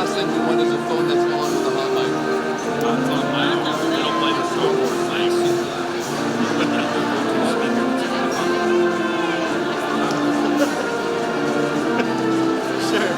last thing we want is a phone that's on with a hot mic. It's on mic. It'll play the scoreboard. Nice. Sure.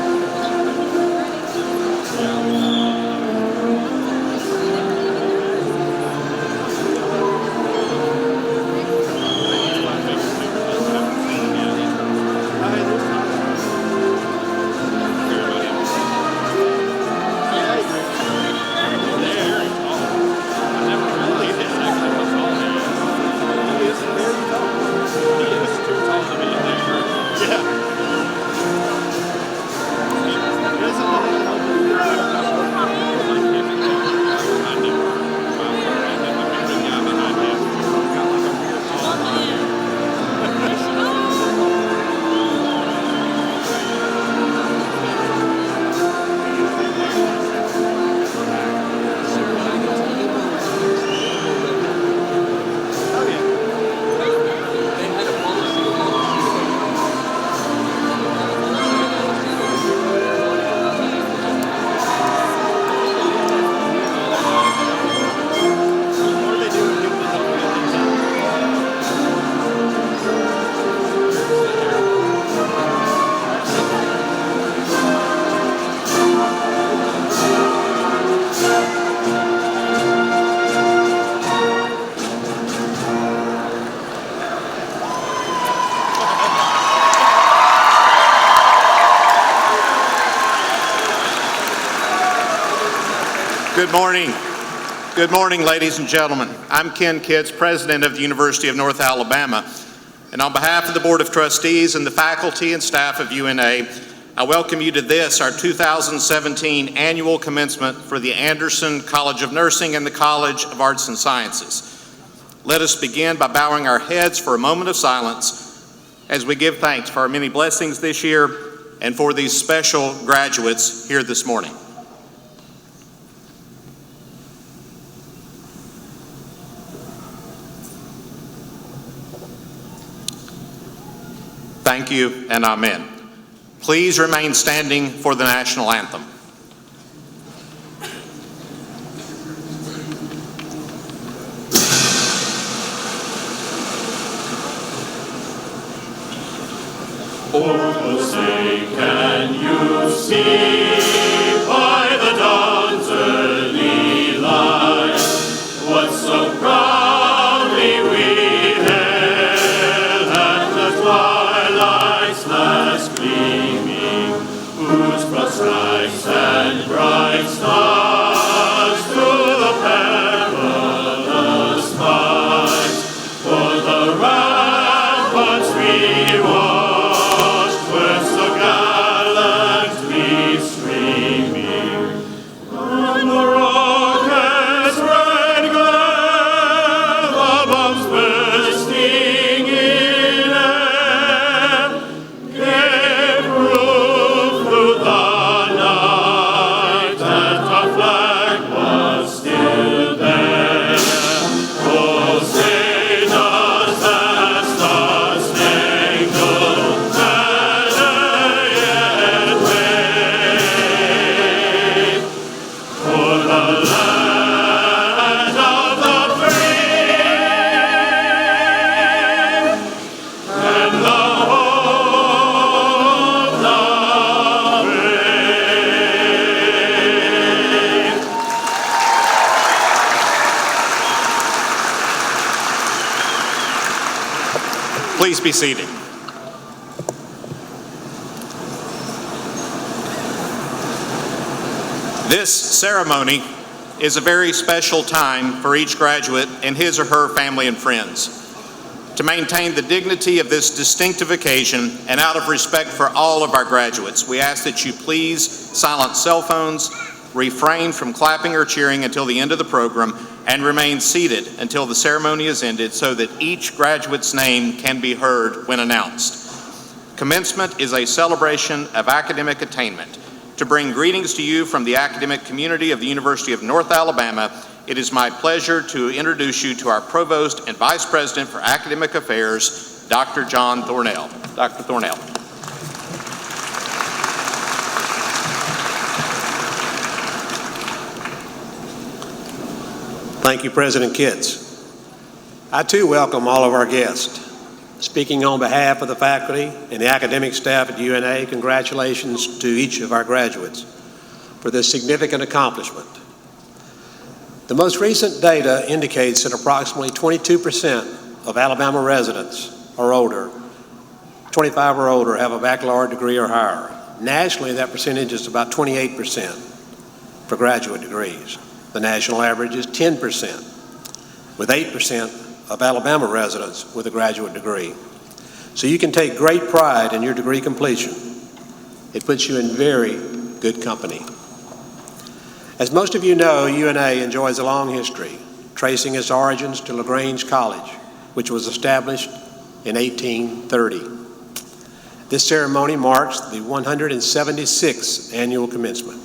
Good morning. Good morning, ladies and gentlemen. I'm Ken Kitts, president of the University of North Alabama. And on behalf of the Board of Trustees and the faculty and staff of UNA, I welcome you to this, our 2017 annual commencement for the Anderson College of Nursing and the College of Arts and Sciences. Let us begin by bowing our heads for a moment of silence as we give thanks for our many blessings this year and for these special graduates here this morning. Thank you and amen. Please remain standing for the National Anthem. Can you see by the dawn's early light what so proudly we hailed at the twilight's last gleaming, whose broad stripes and bright stars through the perilous fight for the ramparts we watched were so gallantly streaming, and the rocket's red glare, the bombs bursting in air, gave proof through the night that our flag was still there. Oh, say does that star-spangled banner yet wave for the land of the free and the home of the brave? Please be seated. This ceremony is a very special time for each graduate and his or her family and friends. To maintain the dignity of this distinctive occasion and out of respect for all of our graduates, we ask that you please silence cell phones, refrain from clapping or cheering until the end of the program, and remain seated until the ceremony is ended so that each graduate's name can be heard when announced. Commencement is a celebration of academic attainment. To bring greetings to you from the academic community of the University of North Alabama, it is my pleasure to introduce you to our Provost and Vice President for Academic Affairs, Dr. John Thornell. Dr. Thornell. Thank you, President Kitts. I too welcome all of our guests. Speaking on behalf of the faculty and the academic staff at UNA, congratulations to each of our graduates for this significant accomplishment. The most recent data indicates that approximately 22% of Alabama residents or older, 25 or older, have a baccalaureate degree or higher. Nationally, that percentage is about 28% for graduate degrees. The national average is 10%, with 8% of Alabama residents with a graduate degree. So you can take great pride in your degree completion. It puts you in very good company. As most of you know, UNA enjoys a long history, tracing its origins to LaGrange College, which was established in 1830. This ceremony marks the 176th annual commencement,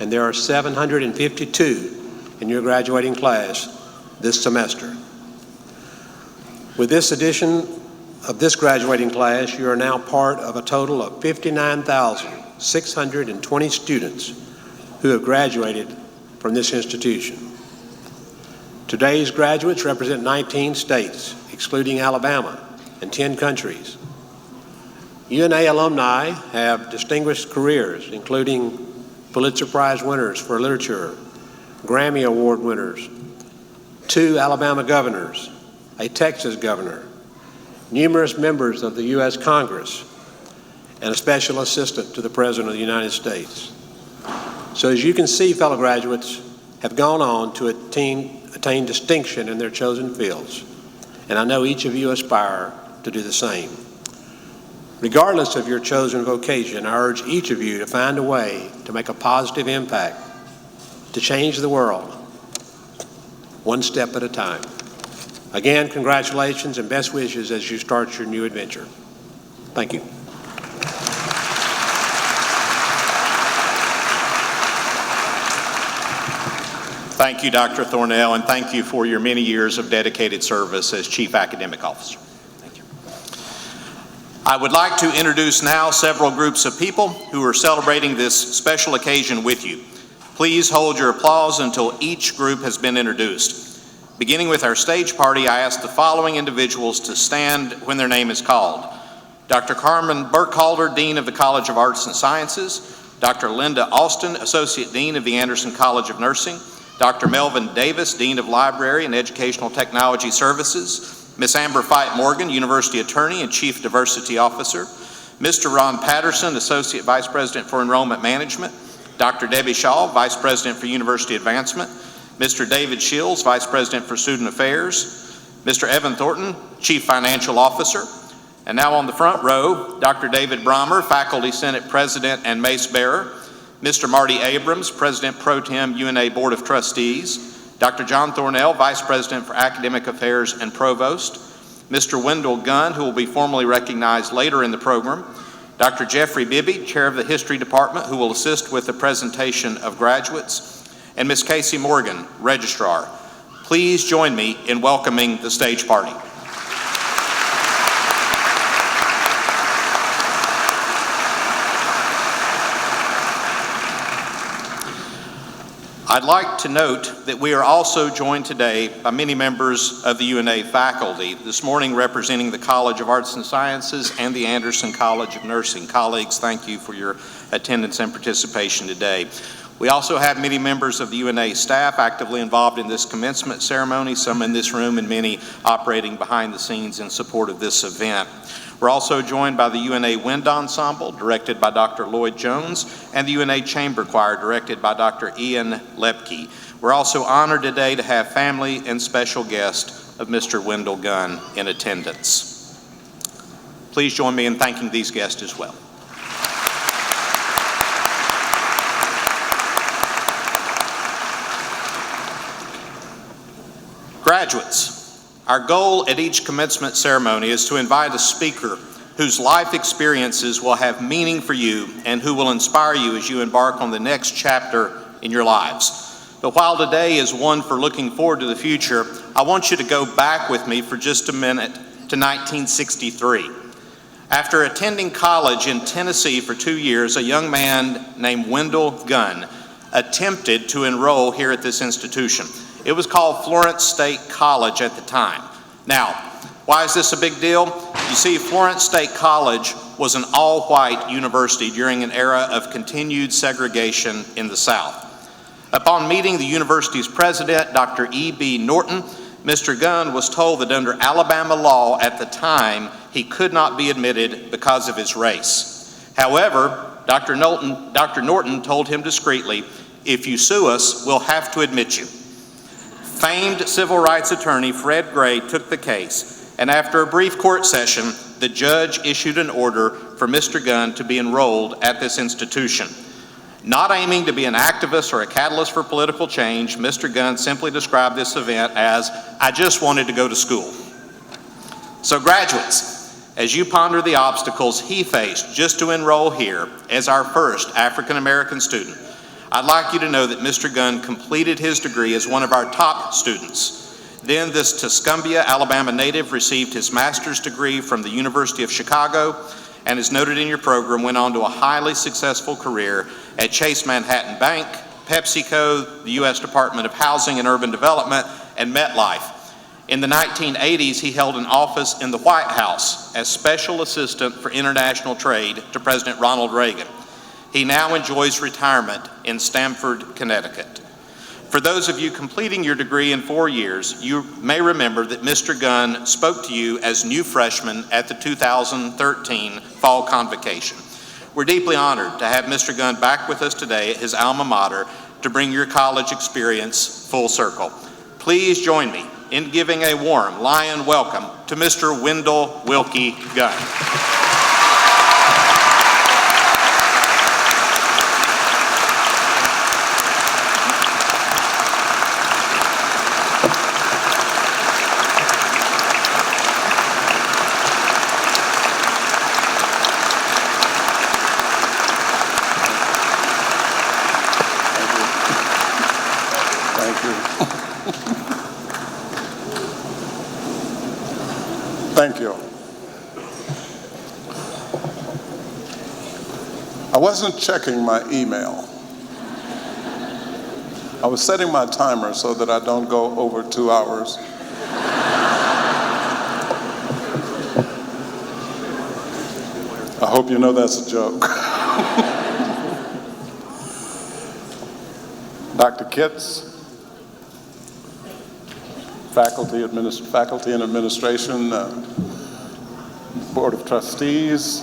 and there are 752 in your graduating class this semester. With this edition of this graduating class, you are now part of a total of 59,620 students who have graduated from this institution. Today's graduates represent 19 states, excluding Alabama, and 10 countries. UNA alumni have distinguished careers, including Pulitzer Prize winners for literature, Grammy Award winners, 2 Alabama governors, a Texas governor, numerous members of the U.S. Congress, and a special assistant to the President of the United States. So as you can see, fellow graduates have gone on to attain distinction in their chosen fields, and I know each of you aspire to do the same. Regardless of your chosen vocation, I urge each of you to find a way to make a positive impact, to change the world, one step at a time. Again, congratulations and best wishes as you start your new adventure. Thank you. Thank you, Dr. Thornell, and thank you for your many years of dedicated service as Chief Academic Officer. Thank you. I would like to introduce now several groups of people who are celebrating this special occasion with you. Please hold your applause until each group has been introduced. Beginning with our stage party, I ask the following individuals to stand when their name is called. Dr. Carmen Burkhalter, Dean of the College of Arts and Sciences, Dr. Linda Austin, Associate Dean of the Anderson College of Nursing, Dr. Melvin Davis, Dean of Library and Educational Technology Services, Ms. Amber Fight Morgan, University Attorney and Chief Diversity Officer, Mr. Ron Patterson, Associate Vice President for Enrollment Management, Dr. Debbie Shaw, Vice President for University Advancement, Mr. David Shields, Vice President for Student Affairs, Mr. Evan Thornton, Chief Financial Officer, and now on the front row, Dr. David Brommer, Faculty Senate President and Mace Bearer, Mr. Marty Abrams, President Pro Tem UNA Board of Trustees, Dr. John Thornell, Vice President for Academic Affairs and Provost, Mr. Wendell Gunn, who will be formally recognized later in the program, Dr. Jeffrey Bibby, Chair of the History Department, who will assist with the presentation of graduates, and Ms. Casey Morgan, Registrar. Please join me in welcoming the stage party. I'd like to note that we are also joined today by many members of the UNA faculty, this morning representing the College of Arts and Sciences and the Anderson College of Nursing. Colleagues, thank you for your attendance and participation today. We also have many members of the UNA staff actively involved in this commencement ceremony, some in this room and many operating behind the scenes in support of this event. We're also joined by the UNA Wind Ensemble, directed by Dr. Lloyd Jones, and the UNA Chamber Choir, directed by Dr. Ian Lepke. We're also honored today to have family and special guest of Mr. Wendell Gunn in attendance. Please join me in thanking these guests as well. Graduates, our goal at each commencement ceremony is to invite a speaker whose life experiences will have meaning for you and who will inspire you as you embark on the next chapter in your lives. But while today is one for looking forward to the future, I want you to go back with me for just a minute to 1963. After attending college in Tennessee for 2 years, a young man named Wendell Gunn attempted to enroll here at this institution. It was called Florence State College at the time. Now, why is this a big deal? You see, Florence State College was an all-white university during an era of continued segregation in the South. Upon meeting the university's president, Dr. E.B. Norton, Mr. Gunn was told that under Alabama law at the time, he could not be admitted because of his race. However, Dr. Norton told him discreetly, "If you sue us, we'll have to admit you." Famed civil rights attorney Fred Gray took the case, and after a brief court session, the judge issued an order for Mr. Gunn to be enrolled at this institution. Not aiming to be an activist or a catalyst for political change, Mr. Gunn simply described this event as, "I just wanted to go to school." So graduates, as you ponder the obstacles he faced just to enroll here as our first African American student, I'd like you to know that Mr. Gunn completed his degree as one of our top students. Then this Tuscumbia, Alabama native received his master's degree from the University of Chicago, and as noted in your program, went on to a highly successful career at Chase Manhattan Bank, PepsiCo, the U.S. Department of Housing and Urban Development, and MetLife. In the 1980s, he held an office in the White House as Special Assistant for International Trade to President Ronald Reagan. He now enjoys retirement in Stamford, Connecticut. For those of you completing your degree in 4 years, you may remember that Mr. Gunn spoke to you as new freshmen at the 2013 Fall Convocation. We're deeply honored to have Mr. Gunn back with us today at his alma mater to bring your college experience full circle. Please join me in giving a warm lion welcome to Mr. Wendell Wilkie Gunn. Thank you. I wasn't checking my email. I was setting my timer so that I don't go over 2 hours. I hope you know that's a joke. Dr. Kitts, faculty and administration, Board of Trustees,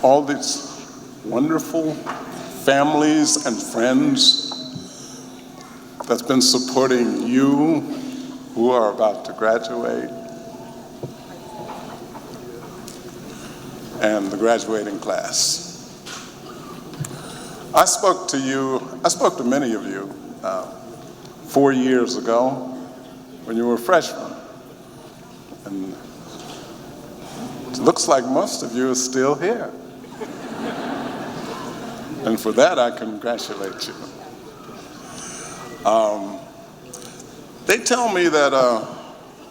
all these wonderful families and friends that's been supporting you who are about to graduate, and the graduating class. I spoke to many of you 4 years ago when you were freshmen. And it looks like most of you are still here. And for that, I congratulate you. They tell me that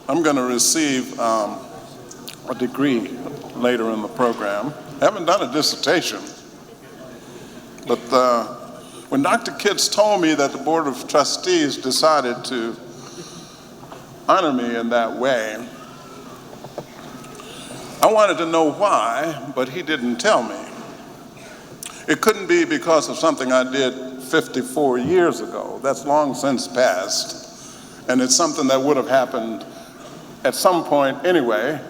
I'm going to receive a degree later in the program. I haven't done a dissertation, but when Dr. Kitts told me that the Board of Trustees decided to honor me in that way, I wanted to know why, but he didn't tell me. It couldn't be because of something I did 54 years ago. That's long since passed, and it's something that would have happened at some point anyway.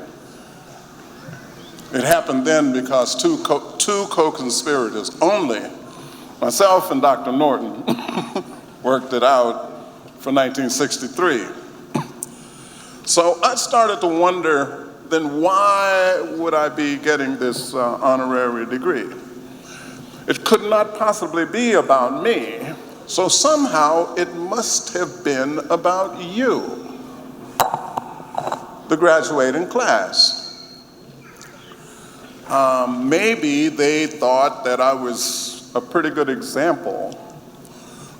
It happened then because two co-conspirators only, myself and Dr. Norton, worked it out for 1963. So I started to wonder, then why would I be getting this honorary degree? It could not possibly be about me, so somehow it must have been about you, the graduating class. Maybe they thought that I was a pretty good example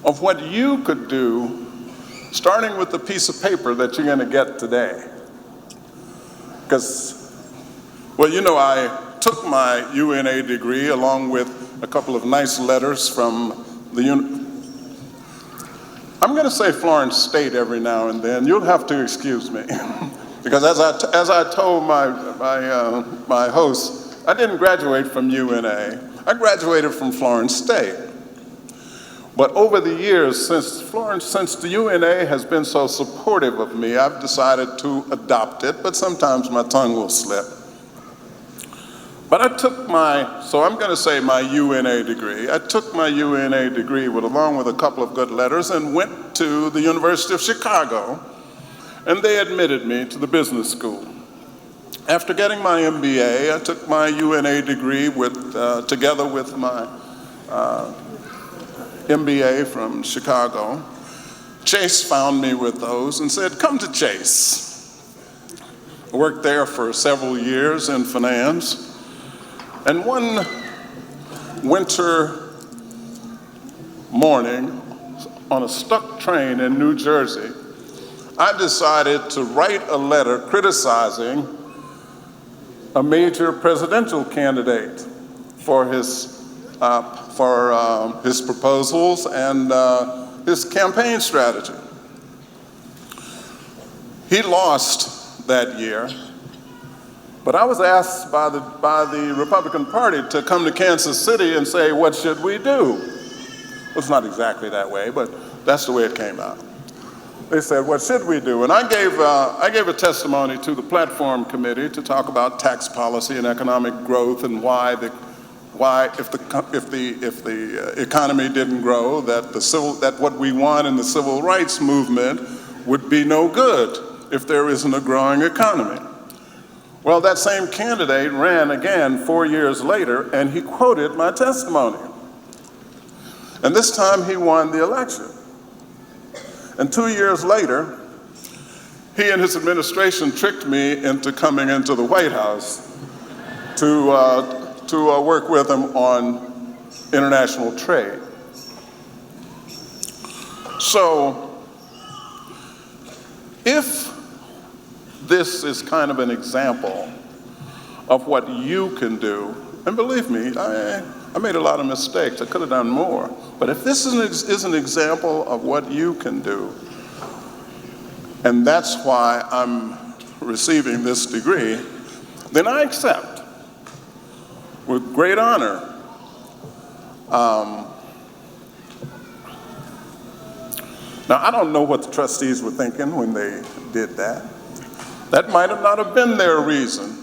of what you could do, starting with the piece of paper that you're going to get today. Because, well, you know, I took my UNA degree along with a couple of nice letters from the I'm going to say Florence State every now and then. You'll have to excuse me. Because as I told my host, I didn't graduate from UNA. I graduated from Florence State. But over the years, since the UNA has been so supportive of me, I've decided to adopt it, but sometimes my tongue will slip. But I took so I'm going to say my UNA degree. I took my UNA degree along with a couple of good letters and went to the University of Chicago, and they admitted me to the business school. After getting my MBA, I took my UNA degree together with my MBA from Chicago. Chase found me with those and said, "Come to Chase." I worked there for several years in finance. And one winter morning on a stuck train in New Jersey, I decided to write a letter criticizing a major presidential candidate for his proposals and his campaign strategy. He lost that year, but I was asked by the Republican Party to come to Kansas City and say, "What should we do?" Well, it's not exactly that way, but that's the way it came out. They said, "What should we do?" And I gave a testimony to the platform committee to talk about tax policy and economic growth and why if the economy didn't grow, that what we want in the civil rights movement would be no good if there isn't a growing economy. Well, that same candidate ran again 4 years later, and he quoted my testimony. And this time he won the election. And 2 years later, he and his administration tricked me into coming into the White House to work with him on international trade. So, if this is kind of an example of what you can do, and believe me, I made a lot of mistakes. I could have done more. But if this is an example of what you can do, and that's why I'm receiving this degree, then I accept with great honor. Now, I don't know what the trustees were thinking when they did that. That might have not have been their reason.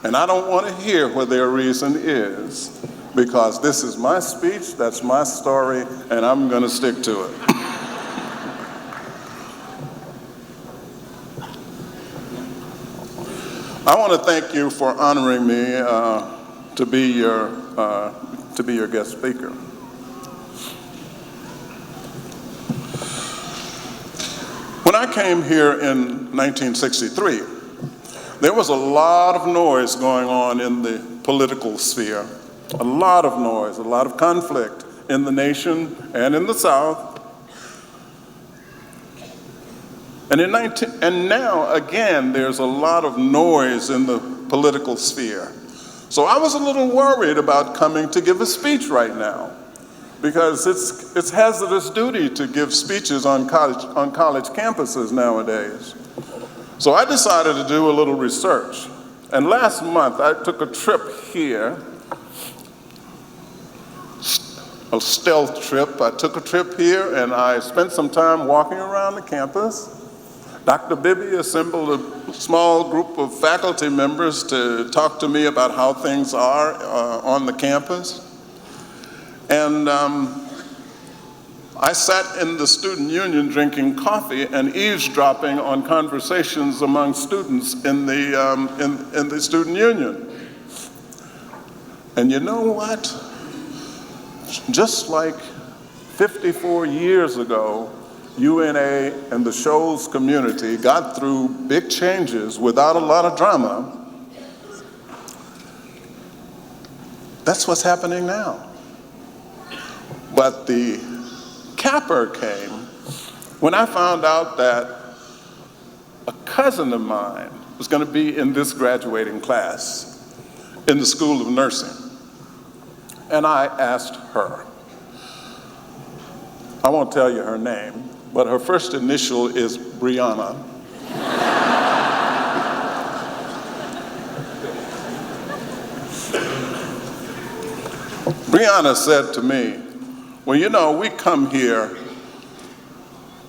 And I don't want to hear what their reason is, because this is my speech, that's my story, and I'm going to stick to it. I want to thank you for honoring me to be your guest speaker. When I came here in 1963, there was a lot of noise going on in the political sphere, a lot of noise, a lot of conflict in the nation and in the South. And now, again, there's a lot of noise in the political sphere. So I was a little worried about coming to give a speech right now, because it's hazardous duty to give speeches on college campuses nowadays. So I decided to do a little research. And last month, I took a trip here, a stealth trip. I took a trip here, and I spent some time walking around the campus. Dr. Bibby assembled a small group of faculty members to talk to me about how things are on the campus. And I sat in the student union drinking coffee and eavesdropping on conversations among students in the student union. And you know what? Just like 54 years ago, UNA and the Shoals community got through big changes without a lot of drama. That's what's happening now. But the capper came when I found out that a cousin of mine was going to be in this graduating class in the School of Nursing. And I asked her. I won't tell you her name, but her first initial is Brianna. Brianna said to me, well, you know, we come here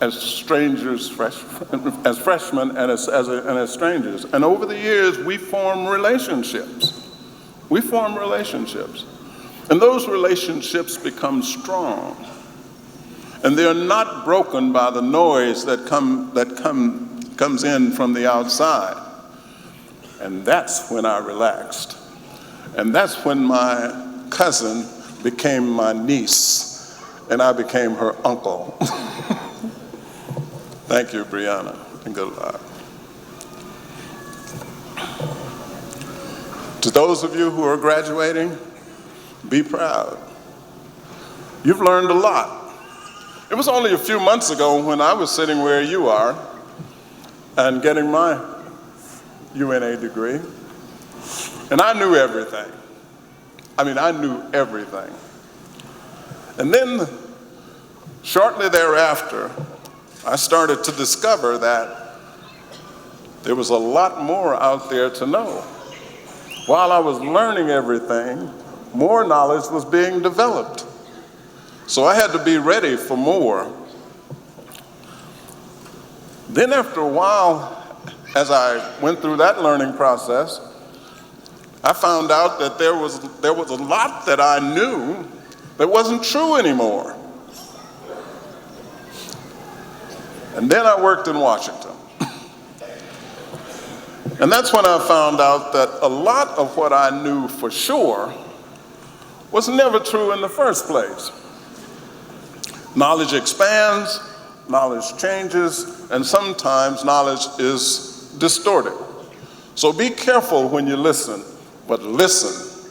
as strangers, as freshmen and as strangers. And over the years, we form relationships. We form relationships. And those relationships become strong. And they're not broken by the noise that comes in from the outside. And that's when I relaxed. And that's when my cousin became my niece, and I became her uncle. Thank you, Brianna, and good luck. To those of you who are graduating, be proud. You've learned a lot. It was only a few months ago when I was sitting where you are and getting my UNA degree, and I knew everything. I mean, I knew everything. And then, shortly thereafter, I started to discover that there was a lot more out there to know. While I was learning everything, more knowledge was being developed. So I had to be ready for more. Then after a while, as I went through that learning process, I found out that there was a lot that I knew that wasn't true anymore. And then I worked in Washington. And that's when I found out that a lot of what I knew for sure was never true in the first place. Knowledge expands, knowledge changes, and sometimes knowledge is distorted. So be careful when you listen, but listen.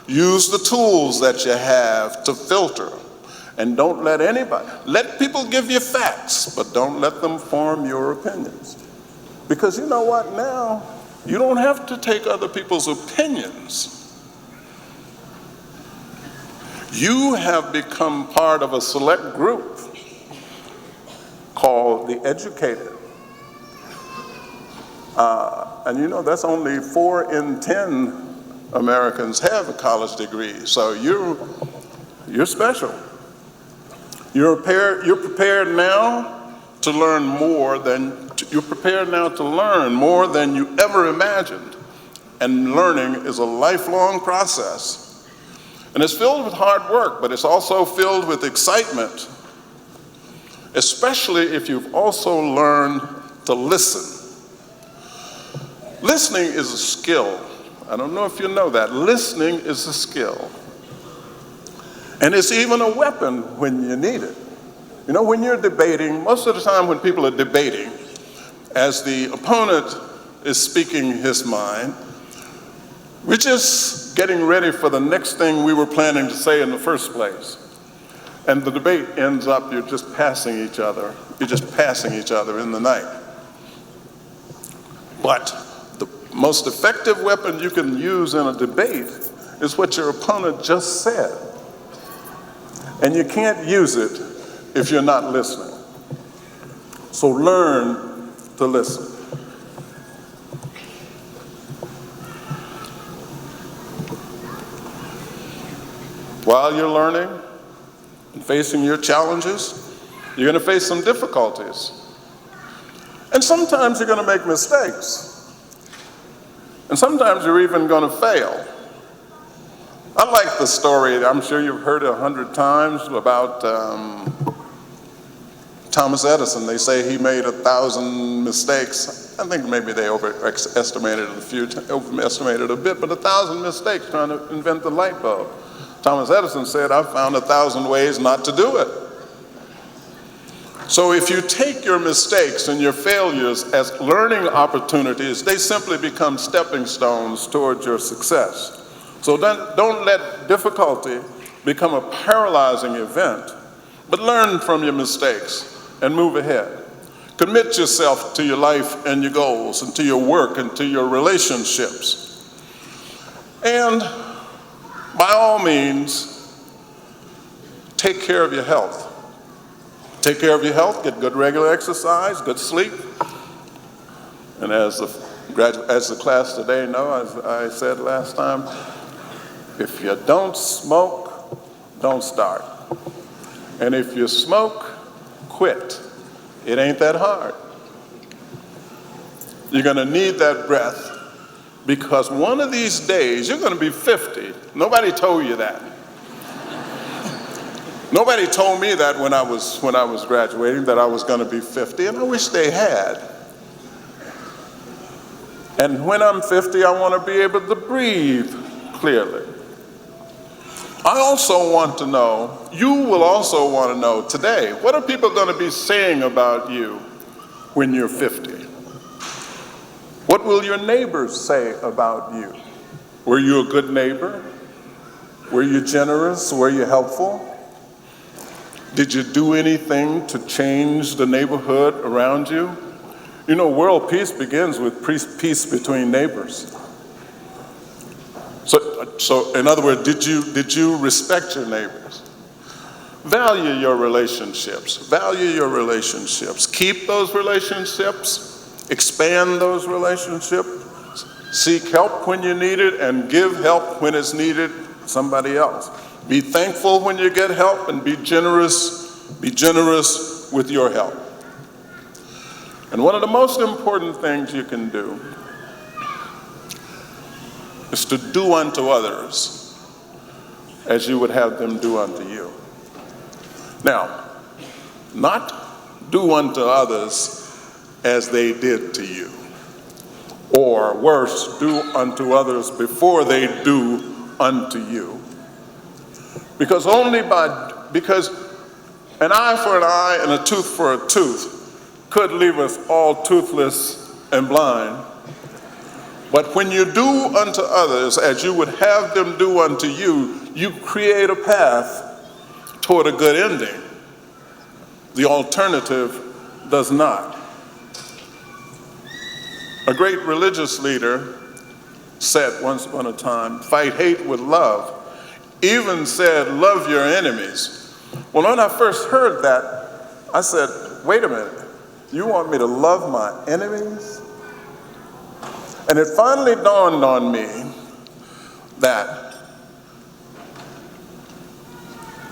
Use the tools that you have to filter, and don't let people give you facts, but don't let them form your opinions. Because you know what, now, you don't have to take other people's opinions. You have become part of a select group called the educated. And you know, that's only 4 in 10 Americans have a college degree, so you're special. You're prepared now to learn more than you ever imagined. And learning is a lifelong process. And it's filled with hard work, but it's also filled with excitement, especially if you've also learned to listen. Listening is a skill. I don't know if you know that. Listening is a skill. And it's even a weapon when you need it. You know, when you're debating, most of the time when people are debating, as the opponent is speaking his mind, we're just getting ready for the next thing we were planning to say in the first place. And the debate ends up, you're just passing each other in the night. But the most effective weapon you can use in a debate is what your opponent just said. And you can't use it if you're not listening. So learn to listen. While you're learning and facing your challenges, you're going to face some difficulties. And sometimes you're going to make mistakes. And sometimes you're even going to fail. I like the story, I'm sure you've heard it 100 times, about Thomas Edison. They say he made 1,000 mistakes. I think maybe they overestimated a bit, but 1,000 mistakes trying to invent the light bulb. Thomas Edison said, I found 1,000 ways not to do it. So if you take your mistakes and your failures as learning opportunities, they simply become stepping stones towards your success. So don't let difficulty become a paralyzing event, but learn from your mistakes and move ahead. Commit yourself to your life and your goals and to your work and to your relationships. And by all means, take care of your health. Take care of your health, get good regular exercise, good sleep. And as the class today knows, as I said last time, if you don't smoke, don't start. And if you smoke, quit. It ain't that hard. You're gonna need that breath because one of these days you're gonna be 50. Nobody told you that. Nobody told me that when I was graduating, that I was gonna be 50, and I wish they had. And when I'm 50, I wanna be able to breathe clearly. I also want to know, you will also want to know today, what are people going to be saying about you when you're 50? What will your neighbors say about you? Were you a good neighbor? Were you generous? Were you helpful? Did you do anything to change the neighborhood around you? You know, world peace begins with peace between neighbors. So in other words, did you respect your neighbors? Value your relationships. Value your relationships. Keep those relationships. Expand those relationships. Seek help when you need it and give help when it's needed somebody else. Be thankful when you get help and be generous with your help. And one of the most important things you can do is to do unto others as you would have them do unto you. Now, not do unto others as they did to you, or worse, do unto others before they do unto you. Because an eye for an eye and a tooth for a tooth could leave us all toothless and blind. But when you do unto others as you would have them do unto you, you create a path toward a good ending. The alternative does not. A great religious leader said once upon a time, fight hate with love. Even said, love your enemies. Well, when I first heard that, I said, wait a minute, you want me to love my enemies? And it finally dawned on me that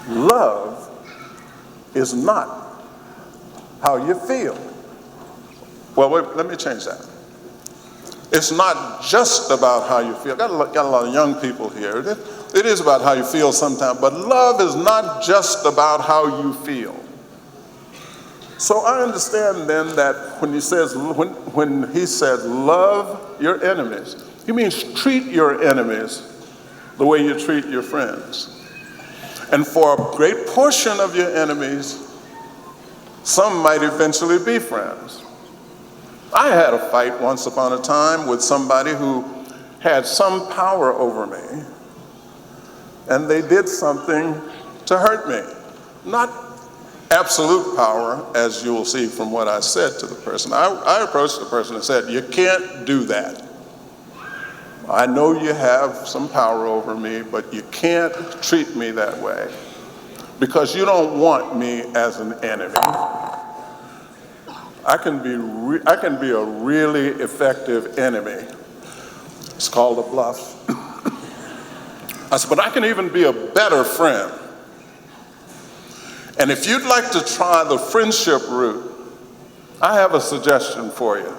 love is not how you feel. Well, wait, let me change that. It's not just about how you feel. Got a lot of young people here. It is about how you feel sometimes, but love is not just about how you feel. So I understand then that when he said love your enemies, he means treat your enemies the way you treat your friends. And for a great portion of your enemies, some might eventually be friends. I had a fight once upon a time with somebody who had some power over me, and they did something to hurt me. Not absolute power, as you will see from what I said to the person. I approached the person and said, you can't do that. I know you have some power over me, but you can't treat me that way because you don't want me as an enemy. I can be a really effective enemy. It's called a bluff. I said, but I can even be a better friend. And if you'd like to try the friendship route, I have a suggestion for you.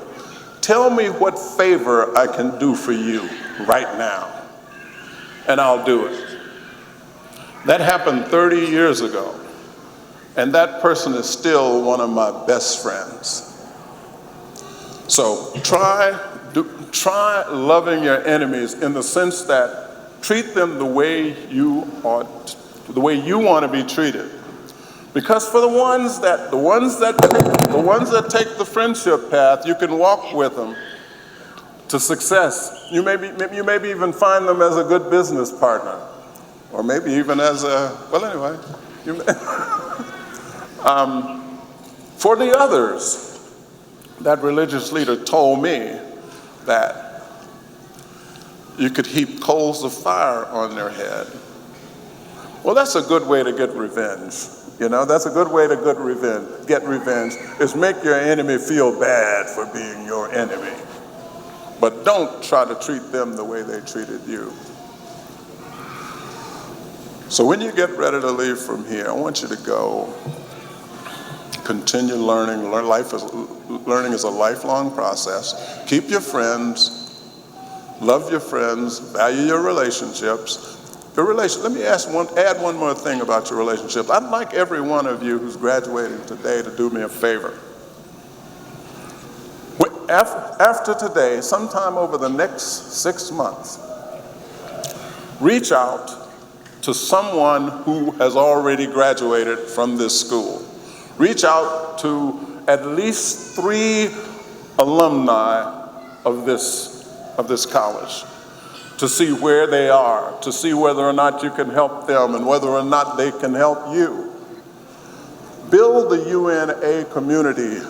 Tell me what favor I can do for you right now, and I'll do it. That happened 30 years ago, and that person is still one of my best friends. So try loving your enemies in the sense that treat them the way you want to be treated. Because for the ones that take the friendship path, you can walk with them to success. You maybe even find them as a good business partner, or maybe even as for the others, that religious leader told me that you could heap coals of fire on their head. Well, that's a good way to get revenge. You know, that's a good way to get revenge, is make your enemy feel bad for being your enemy. But don't try to treat them the way they treated you. So when you get ready to leave from here, I want you to go. Continue learning. Learning is a lifelong process. Keep your friends. Love your friends. Value your relationships. Let me add one more thing about your relationships. I'd like every one of you who's graduating today to do me a favor. After today, sometime over the next 6 months, reach out to someone who has already graduated from this school. Reach out to at least 3 alumni of this college to see where they are, to see whether or not you can help them and whether or not they can help you. Build the UNA community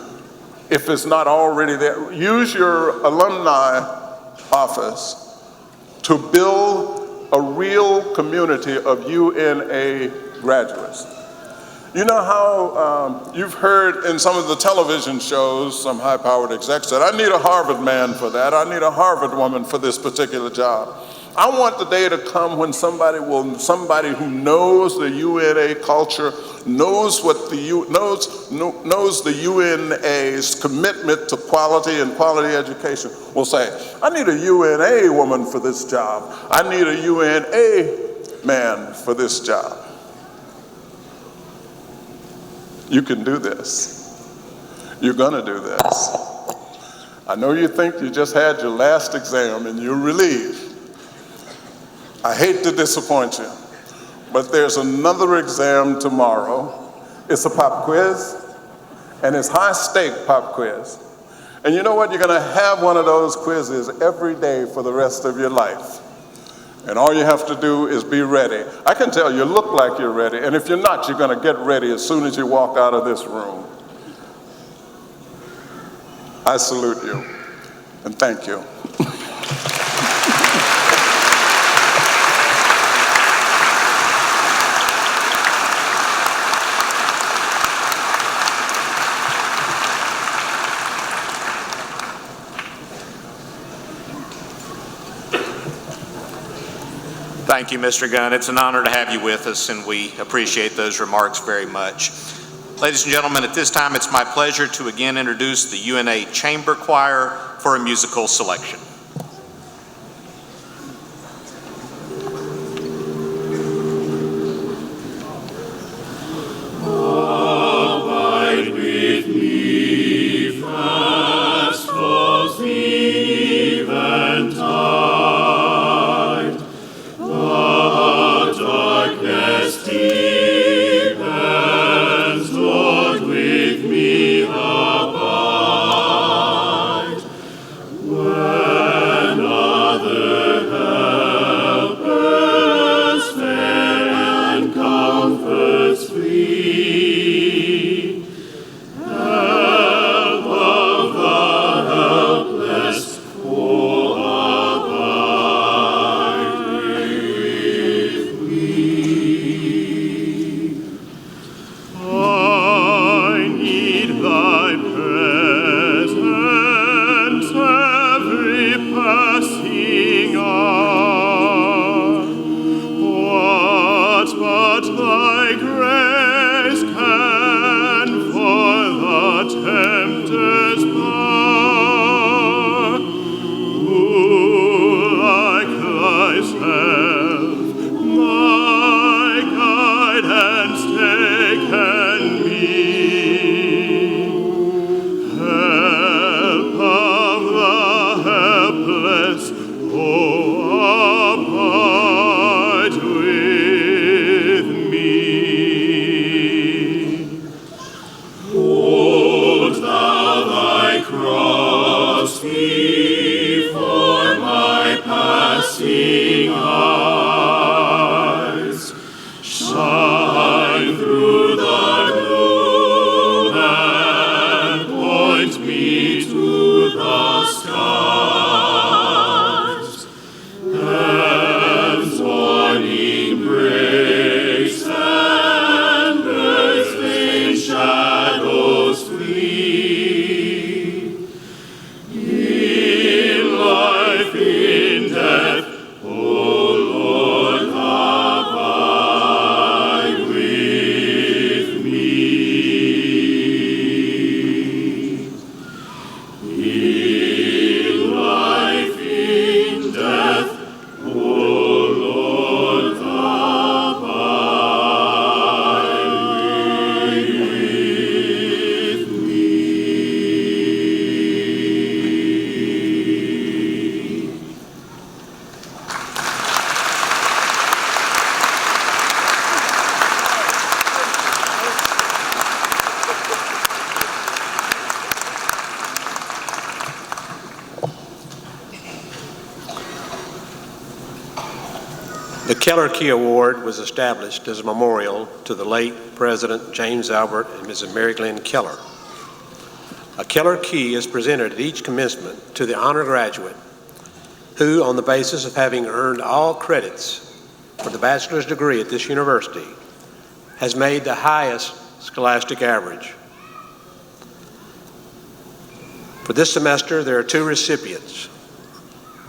if it's not already there. Use your alumni office to build a real community of UNA graduates. You know how you've heard in some of the television shows, some high-powered execs said, I need a Harvard man for that, I need a Harvard woman for this particular job. I want the day to come when somebody who knows the UNA culture, knows the UNA's commitment to quality and quality education will say, I need a UNA woman for this job. I need a UNA man for this job. You can do this. You're gonna do this. I know you think you just had your last exam and you're relieved. I hate to disappoint you, but there's another exam tomorrow. It's a pop quiz, and it's high-stake pop quiz. And you know what? You're gonna have one of those quizzes every day for the rest of your life. And all you have to do is be ready. I can tell you look like you're ready, and if you're not, you're gonna get ready as soon as you walk out of this room. I salute you, and thank you. Thank you, Mr. Gunn. It's an honor to have you with us, and we appreciate those remarks very much. Ladies and gentlemen, at this time, it's my pleasure to again introduce the UNA Chamber Choir for a musical selection. Abide with me, fast falls the eventide. The darkness deepens, Lord, with me abide. When other helpers fail and comforts flee, help of the helpless, oh, abide with me. I need thy presence every passing hour. What but thy grace can for the tempter's power? Who like thyself, my guide and stay can be? Help of the helpless, oh, abide with me. Hold thou thy cross before my passing eyes. Shine through the gloom and point me to the skies. Heaven's warning breaks and earth's The Keller Key Award was established as a memorial to the late President James Albert and Mrs. Mary Glenn Keller. A Keller Key is presented at each commencement to the honor graduate who, on the basis of having earned all credits for the bachelor's degree at this university, has made the highest scholastic average. For this semester, there are 2 recipients,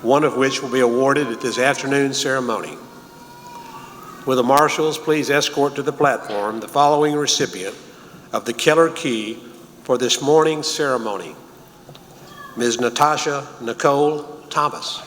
one of which will be awarded at this afternoon's ceremony. Will the marshals please escort to the platform the following recipient of the Keller Key for this morning's ceremony, Ms. Natasha Nicole Thomas.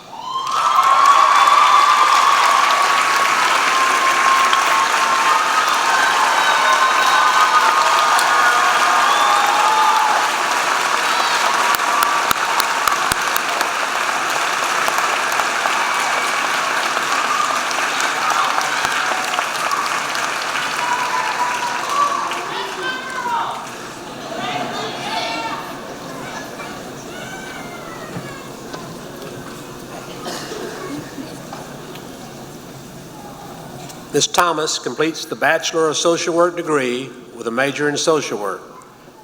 Ms. Thomas completes the Bachelor of Social Work degree with a major in social work.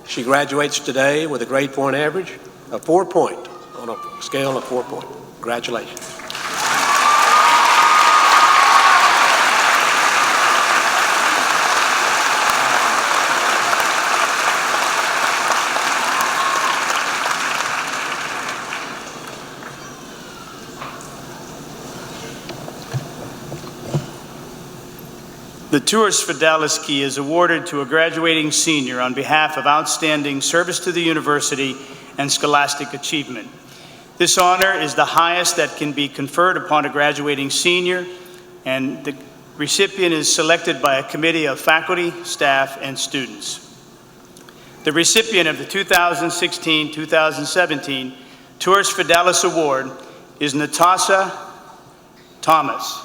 She graduates today with a grade point average of 4 point on a scale of 4 point. Congratulations. The Tours Fidelis Key is awarded to a graduating senior on behalf of outstanding service to the university and scholastic achievement. This honor is the highest that can be conferred upon a graduating senior, and the recipient is selected by a committee of faculty, staff, and students. The recipient of the 2016-2017 Tours Fidelis Award is Natasha Thomas.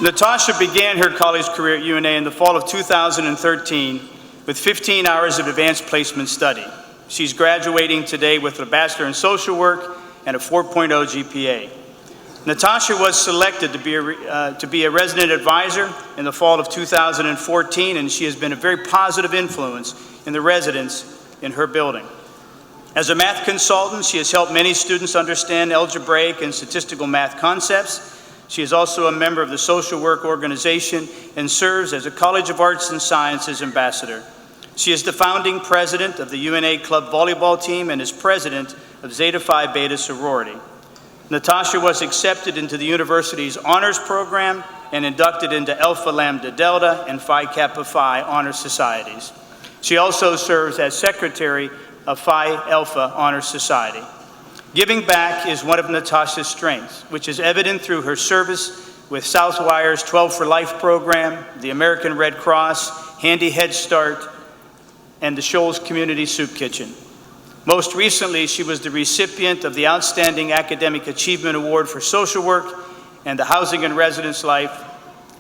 Natasha began her college career at UNA in the fall of 2013 with 15 hours of advanced placement study. She's graduating today with a Bachelor in Social Work and a 4.0 GPA. Natasha was selected to be a resident advisor in the fall of 2014, and she has been a very positive influence in the residents in her building. As a math consultant, she has helped many students understand algebraic and statistical math concepts. She is also a member of the Social Work Organization and serves as a College of Arts and Sciences ambassador. She is the founding president of the UNA Club volleyball team and is president of Zeta Phi Beta sorority. Natasha was accepted into the university's honors program and inducted into Alpha Lambda Delta and Phi Kappa Phi honor societies. She also serves as secretary of Phi Alpha Honor Society. Giving back is one of Natasha's strengths, which is evident through her service with Southwire's 12 for Life program, the American Red Cross, Handy Head Start, and the Shoals Community Soup Kitchen. Most recently, she was the recipient of the Outstanding Academic Achievement Award for Social Work and the Housing and Residence Life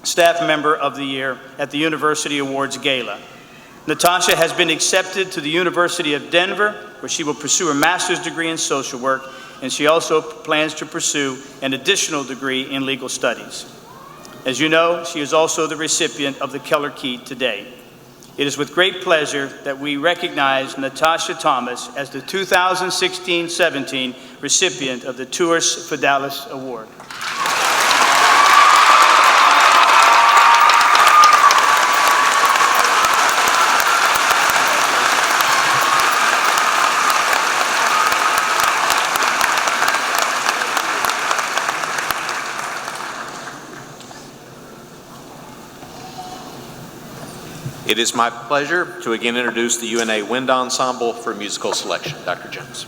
Staff Member of the Year at the University Awards Gala. Natasha has been accepted to the University of Denver, where she will pursue her master's degree in social work, and she also plans to pursue an additional degree in legal studies. As you know, she is also the recipient of the Keller Key today. It is with great pleasure that we recognize Natasha Thomas as the 2016-17 recipient of the Tours Fidelis Award. It is my pleasure to again introduce the UNA Wind Ensemble for musical selection. Dr. Jones.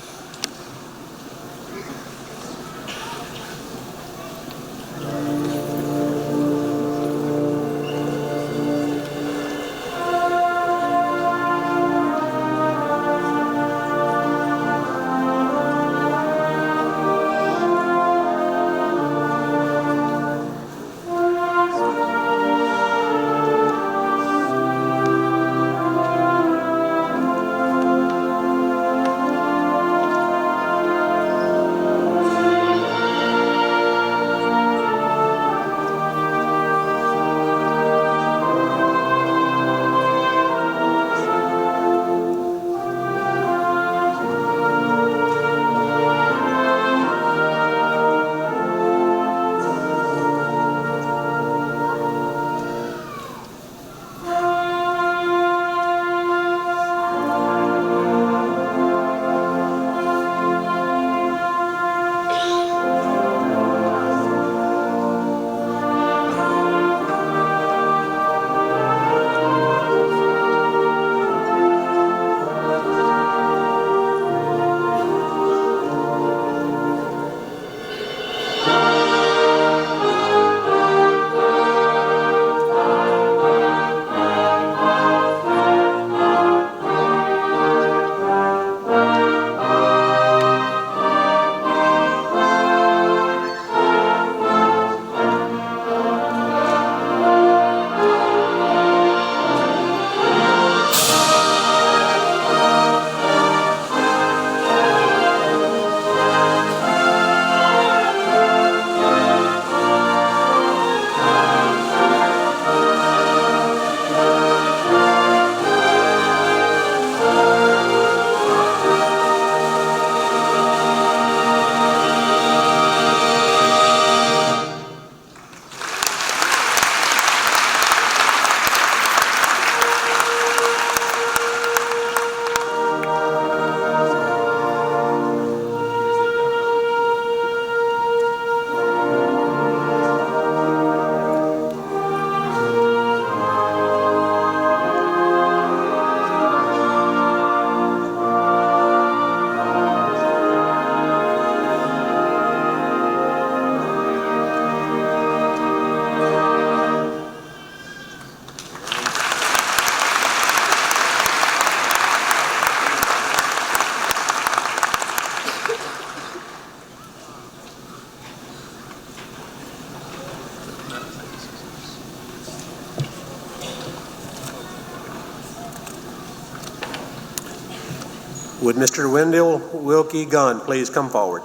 Would Mr. Wendell Wilkie Gunn please come forward?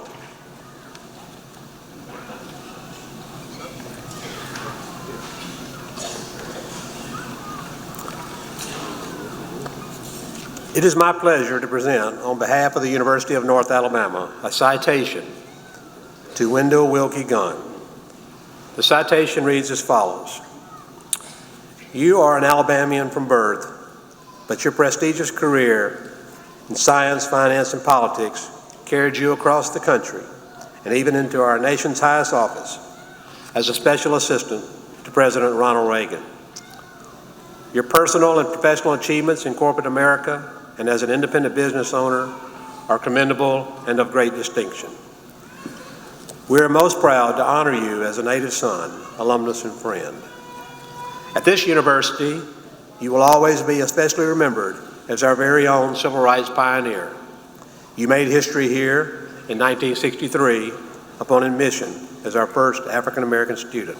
It is my pleasure to present, on behalf of the University of North Alabama, a citation to Wendell Wilkie Gunn. The citation reads as follows: "You are an Alabamian from birth, but your prestigious career in science, finance, and politics carried you across the country and even into our nation's highest office as a special assistant to President Ronald Reagan. Your personal and professional achievements in corporate America and as an independent business owner are commendable and of great distinction. We are most proud to honor you as a native son, alumnus, and friend. At this university, you will always be especially remembered as our very own civil rights pioneer. You made history here in 1963 upon admission as our first African-American student.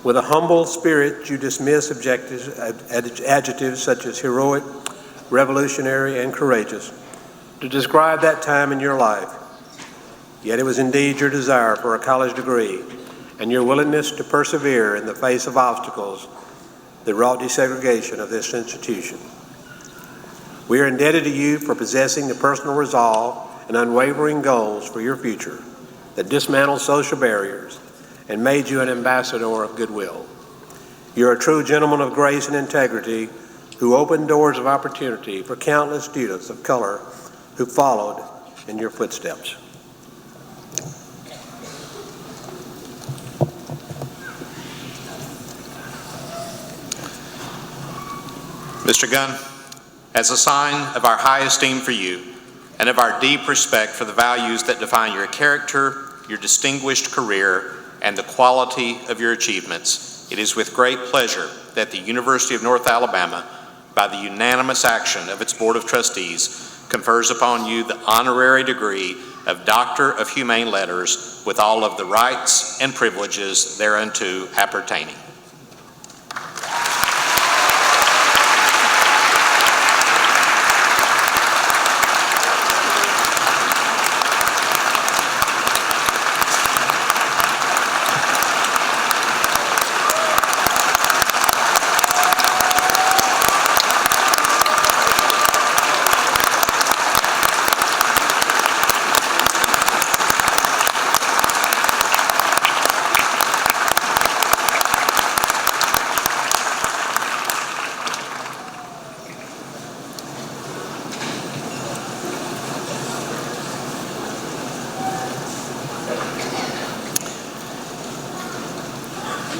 With a humble spirit, you dismiss adjectives such as heroic, revolutionary, and courageous to describe that time in your life. Yet it was indeed your desire for a college degree and your willingness to persevere in the face of obstacles that wrought desegregation of this institution. We are indebted to you for possessing the personal resolve and unwavering goals for your future that dismantled social barriers and made you an ambassador of goodwill. You're a true gentleman of grace and integrity who opened doors of opportunity for countless students of color who followed in your footsteps." Mr. Gunn, as a sign of our high esteem for you and of our deep respect for the values that define your character, your distinguished career, and the quality of your achievements, it is with great pleasure that the University of North Alabama, by the unanimous action of its Board of Trustees, confers upon you the honorary degree of Doctor of Humane Letters with all of the rights and privileges thereunto appertaining.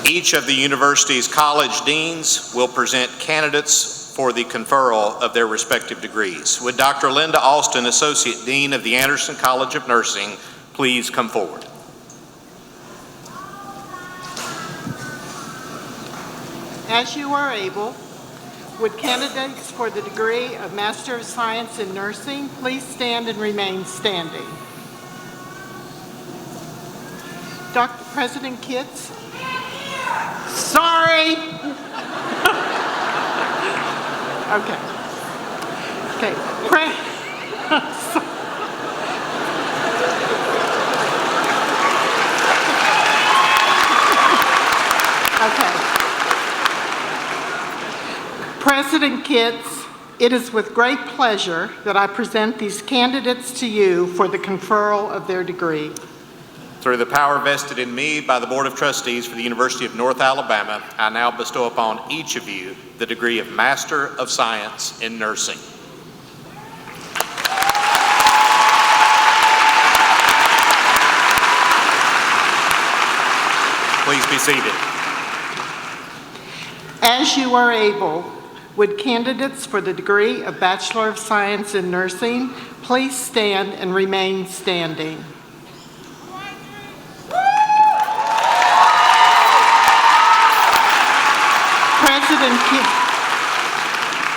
Each of the university's college deans will present candidates for the conferral of their respective degrees. Would Dr. Linda Alston, Associate Dean of the Anderson College of Nursing, please come forward? As you are able, would candidates for the degree of Master of Science in Nursing please stand and remain standing? Dr. President Kitts? Sorry. Okay. Okay. Okay. President Kitts, it is with great pleasure that I present these candidates to you for the conferral of their degree. Through the power vested in me by the Board of Trustees for the University of North Alabama, I now bestow upon each of you the degree of Master of Science in Nursing. Please be seated. As you are able, would candidates for the degree of Bachelor of Science in Nursing please stand and remain standing?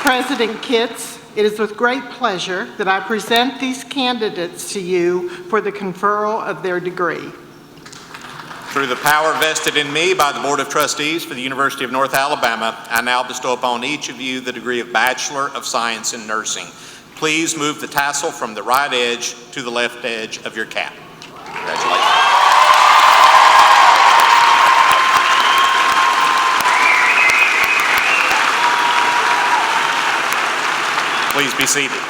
President Kitts, it is with great pleasure that I present these candidates to you for the conferral of their degree. Through the power vested in me by the Board of Trustees for the University of North Alabama, I now bestow upon each of you the degree of Bachelor of Science in Nursing. Please move the tassel from the right edge to the left edge of your cap. Congratulations. Please be seated.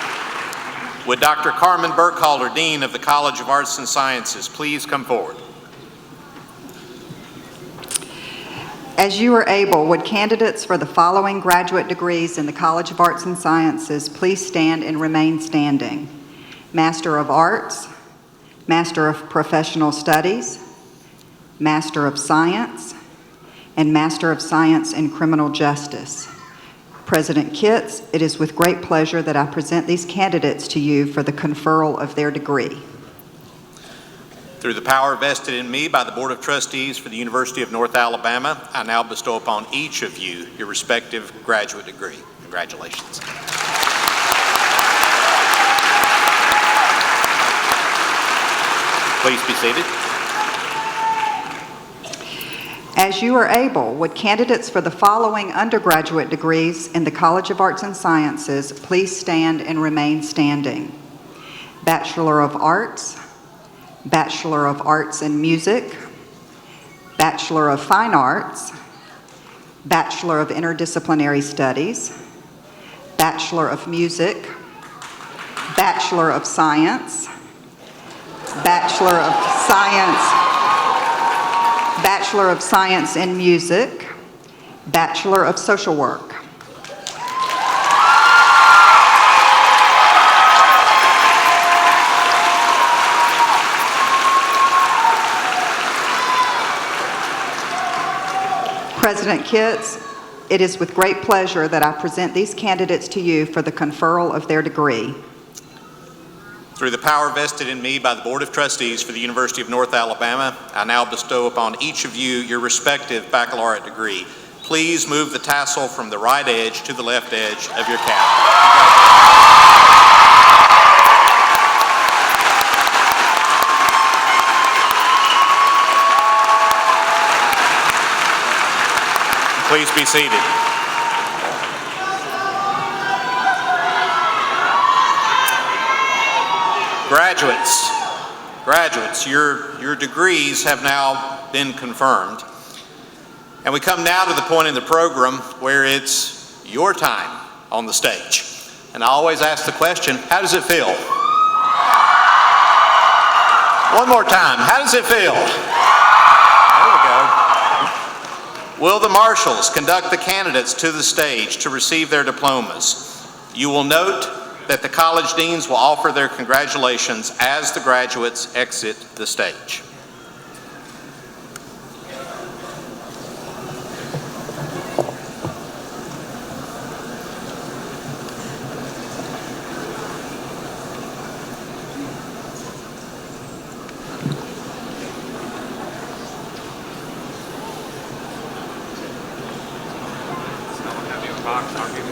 Would Dr. Carmen Burkhalter, Dean of the College of Arts and Sciences, please come forward? As you are able, would candidates for the following graduate degrees in the College of Arts and Sciences please stand and remain standing? Master of Arts, Master of Professional Studies, Master of Science, and Master of Science in Criminal Justice. President Kitts, it is with great pleasure that I present these candidates to you for the conferral of their degree. Through the power vested in me by the Board of Trustees for the University of North Alabama, I now bestow upon each of you your respective graduate degree. Congratulations. Please be seated. As you are able, would candidates for the following undergraduate degrees in the College of Arts and Sciences please stand and remain standing? Bachelor of Arts, Bachelor of Arts in Music, Bachelor of Fine Arts, Bachelor of Interdisciplinary Studies, Bachelor of Music, Bachelor of Science, Bachelor of Science, Bachelor of Science in Music, Bachelor of Social Work. President Kitts, it is with great pleasure that I present these candidates to you for the conferral of their degree. Through the power vested in me by the Board of Trustees for the University of North Alabama, I now bestow upon each of you your respective baccalaureate degree. Please move the tassel from the right edge to the left edge of your cap. Please be seated. Graduates, your degrees have now been confirmed. And we come now to the point in the program where it's your time on the stage. And I always ask the question, how does it feel? One more time, how does it feel? There we go. Will the marshals conduct the candidates to the stage to receive their diplomas? You will note that the college deans will offer their congratulations as the graduates exit the stage.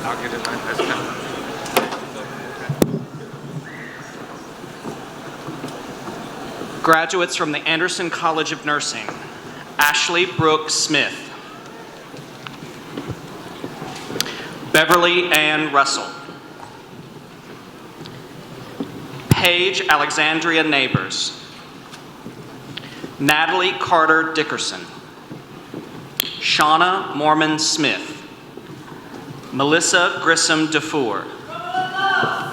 I'll get it right this time. Graduates from the Anderson College of Nursing, Ashley Brooke Smith, Beverly Ann Russell, Paige Alexandria Neighbors, Natalie Carter Dickerson, Shauna Mormon Smith, Melissa Grissom DeFour,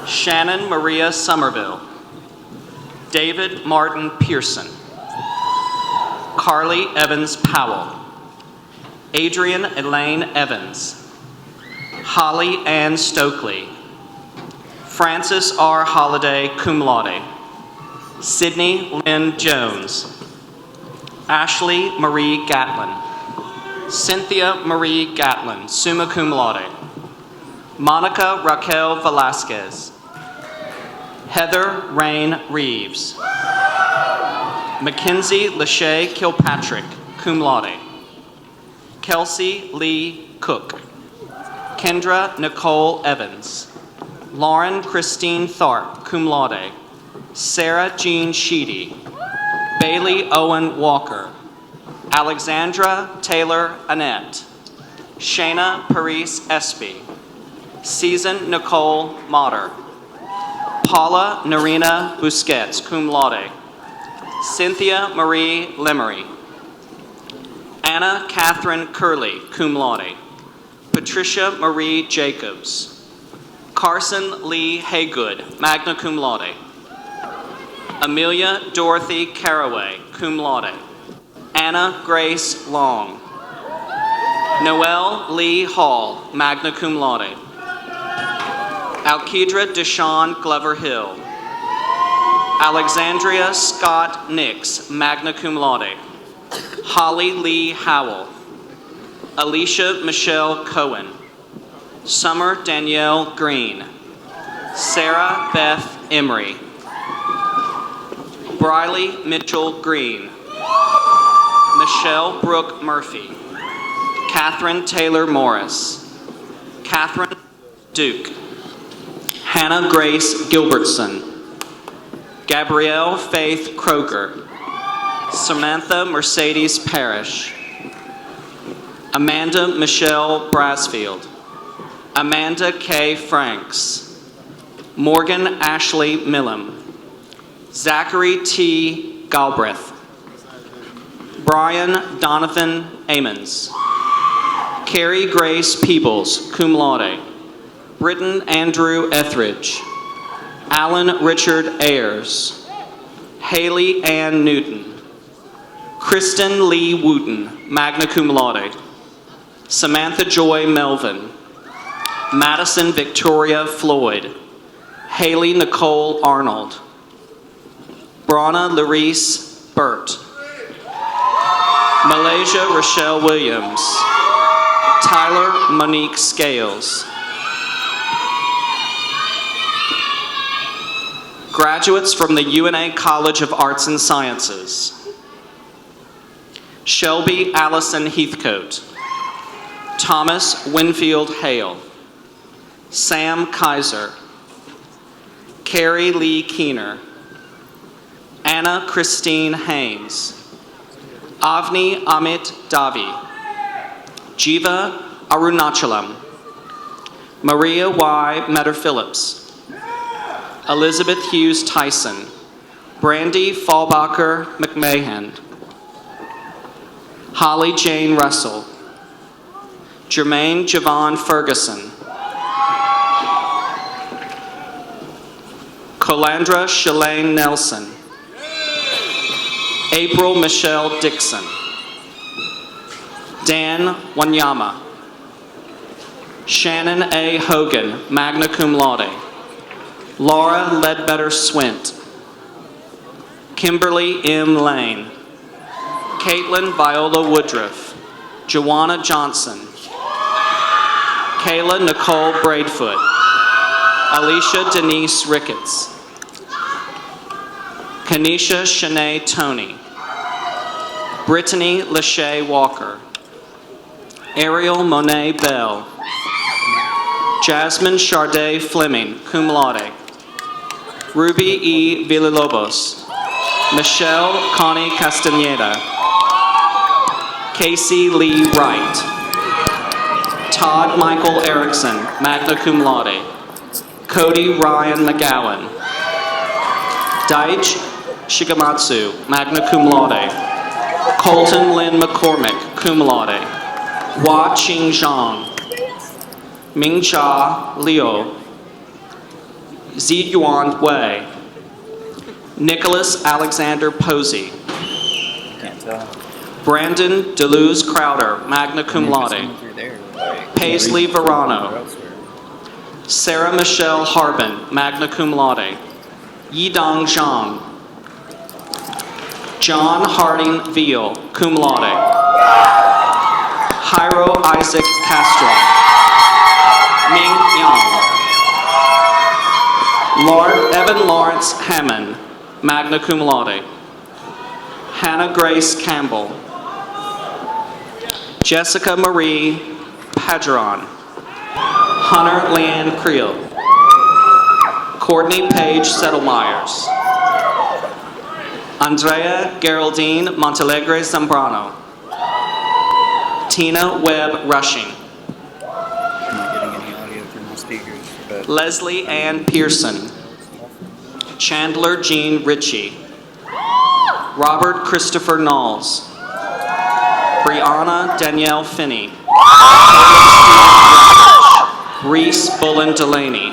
Shannon Maria Somerville, David Martin Pearson, Carly Evans Powell, Adrian Elaine Evans, Holly Ann Stokely, Francis R. Holliday, cum laude, Sydney Lynn Jones, Ashley Marie Gatlin, Cynthia Marie Gatlin, summa cum laude, Monica Raquel Velasquez, Heather Rain Reeves, Mackenzie Lachey Kilpatrick, cum laude, Kelsey Lee Cook, Kendra Nicole Evans, Lauren Christine Tharp, cum laude, Sarah Jean Sheedy, Bailey Owen Walker, Alexandra Taylor Annette, Shayna Paris Espy, Season Nicole Motter, Paula Narina Busquets, cum laude. Cynthia Marie Lemery. Anna Catherine Curley, cum laude. Patricia Marie Jacobs. Carson Lee Haygood, magna cum laude. Amelia Dorothy Caraway, cum laude. Anna Grace Long. Noelle Lee Hall, magna cum laude. Alkedra Deshawn Glover Hill. Alexandria Scott Nix, magna cum laude. Holly Lee Howell. Alicia Michelle Cohen. Summer Danielle Green. Sarah Beth Emery. Briley Mitchell Green. Michelle Brooke Murphy. Catherine Taylor Morris. Catherine Duke. Hannah Grace Gilbertson. Gabrielle Faith Kroger. Samantha Mercedes Parrish. Amanda Michelle Brasfield. Amanda K. Franks. Morgan Ashley Millam. Zachary T. Galbraith. Brian Donovan Amons. Carrie Grace Peebles, cum laude. Britton Andrew Etheridge. Alan Richard Ayers. Haley Ann Newton. Kristen Lee Wooten, magna cum laude. Samantha Joy Melvin. Madison Victoria Floyd. Haley Nicole Arnold. Brana Larice Burt. Malaysia Rochelle Williams. Tyler Monique Scales. Graduates from the UNA College of Arts and Sciences. Shelby Allison Heathcote. Thomas Winfield Hale. Sam Kaiser. Carrie Lee Keener. Anna Christine Haynes. Avni Amit Davi. Jiva Arunachalam. Maria Y. Metter-Phillips. Elizabeth Hughes Tyson. Brandy Fallbacher McMahon. Holly Jane Russell. Jermaine Javon Ferguson. Colandra Shalane Nelson. April Michelle Dixon. Dan Wanyama. Shannon A. Hogan, magna cum laude. Laura Ledbetter Swint. Kimberly M. Lane. Caitlin Viola Woodruff. Joanna Johnson. Kayla Nicole Braidfoot. Alicia Denise Ricketts. Kanisha Shanae Tony. Brittany Lachey Walker. Ariel Monet Bell. Jasmine Charday Fleming, cum laude. Ruby E. Villalobos. Michelle Connie Castaneda. Casey Lee Wright. Todd Michael Erickson, magna cum laude. Cody Ryan McGowan. Daich Shigematsu, magna cum laude. Colton Lynn McCormick, cum laude. Hua Qing Zhang. Mingcha Liu. Ziyuan Wei. Nicholas Alexander Posey. Brandon Deleuze Crowder, magna cum laude. Paisley Verano. Sarah Michelle Harbin, magna cum laude. Yidong Zhang. John Harding Veal, cum laude. Jairo Isaac Castro. Ming Yang. Evan Lawrence Hammond, magna cum laude. Hannah Grace Campbell. Jessica Marie Padron. Hunter Leanne Creel. Courtney Paige Settlemyers. Andrea Geraldine Montalegre Zambrano. Tina Webb Rushing. I'm not getting any audio from the speakers, but Leslie Ann Pearson. Chandler Jean Ritchie. Robert Christopher Knowles. Brianna Danielle Finney. Reese Bullen Delaney.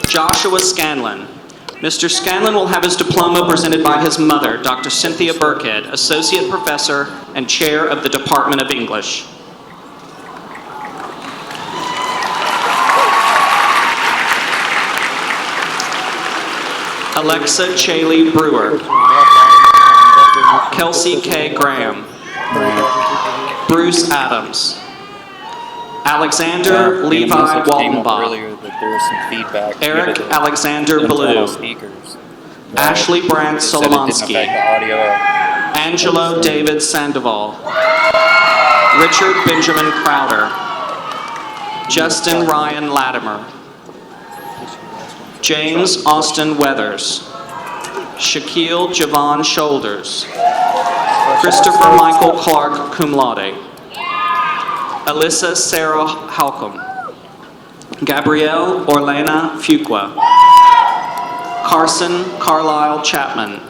Joshua Scanlon. Mr. Scanlon will have his diploma presented by his mother, Dr. Cynthia Burkhead, Associate Professor and Chair of the Department of English. Alexa Chaley Brewer. Kelsey K. Graham. Bruce Adams. Alexander Levi Waldenbach. There was some feedback. Eric Alexander Ballou. Ashley Brandt Solomonski. Angelo David Sandoval. Richard Benjamin Crowder. Justin Ryan Latimer. James Austin Weathers. Shaquille Javon Shoulders. Christopher Michael Clark, cum laude. Alyssa Sarah Halcomb. Gabrielle Orlena Fuqua. Carson Carlisle Chapman.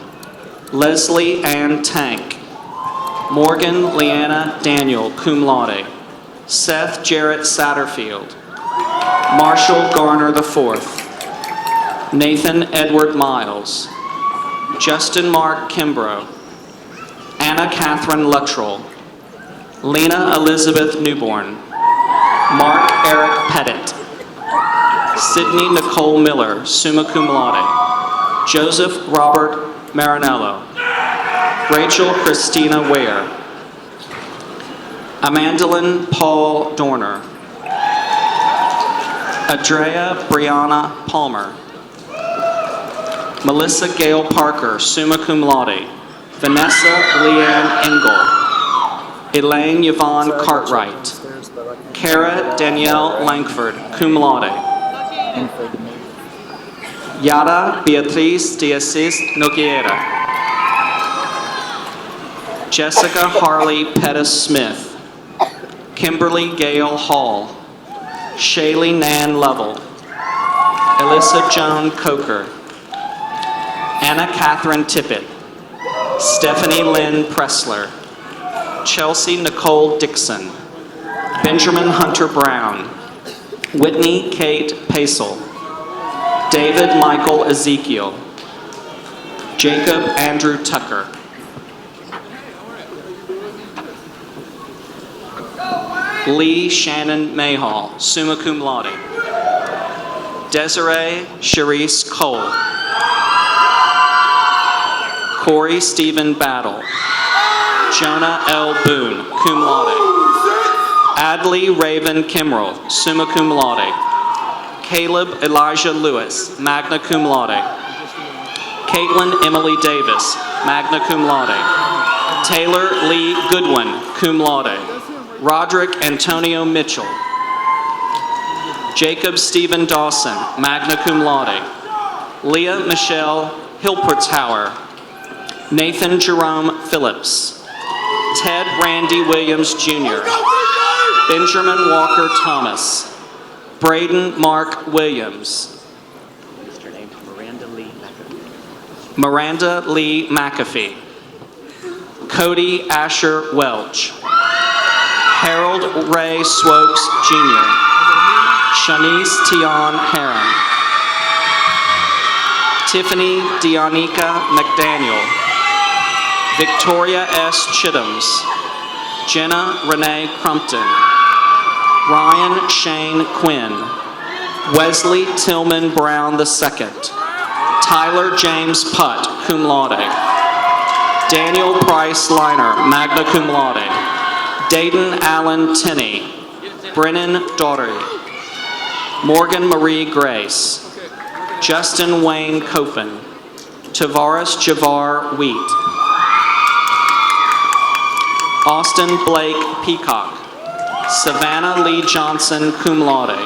Leslie Ann Tank. Morgan Leanna Daniel, cum laude. Seth Jarrett Satterfield. Marshall Garner IV. Nathan Edward Miles. Justin Mark Kimbrough. Anna Catherine Luttrell. Lena Elizabeth Newborn. Mark Eric Pettit. Sydney Nicole Miller, summa cum laude. Joseph Robert Marinello. Rachel Christina Ware. Amandalyn Paul Dorner. Adrea Brianna Palmer. Melissa Gail Parker, summa cum laude. Vanessa Leanne Engel. Elaine Yvonne Cartwright. Kara Danielle Langford, cum laude. Yara Beatriz de Assis Nogueira. Jessica Harley Pettis Smith. Kimberly Gail Hall. Shaylee Nan Lovell. Alyssa Joan Coker. Anna Catherine Tippett. Stephanie Lynn Pressler. Chelsea Nicole Dixon. Benjamin Hunter Brown. Whitney Kate Pacel. David Michael Ezekiel. Jacob Andrew Tucker. Lee Shannon Mayhall, summa cum laude. Desiree Charisse Cole. Corey Stephen Battle. Jonah L. Boone, cum laude. Adley Raven Kimrell, summa cum laude. Caleb Elijah Lewis, magna cum laude. Caitlin Emily Davis, magna cum laude. Taylor Lee Goodwin, cum laude. Roderick Antonio Mitchell. Jacob Stephen Dawson, magna cum laude. Leah Michelle Hilpertshauer. Nathan Jerome Phillips. Ted Randy Williams Jr. Benjamin Walker Thomas. Braden Mark Williams. Miranda Lee McAfee. Cody Asher Welch. Harold Ray Swopes Jr. Shanice Tion Heron. Tiffany Dionica McDaniel. Victoria S. Chitums. Jenna Renee Crumpton. Ryan Shane Quinn. Wesley Tillman Brown II. Tyler James Putt, cum laude. Daniel Price Liner, magna cum laude. Dayton Allen Tinney. Brennan Daugherty. Morgan Marie Grace. Justin Wayne Copen. Tavares Javar Wheat. Austin Blake Peacock. Savannah Lee Johnson, cum laude.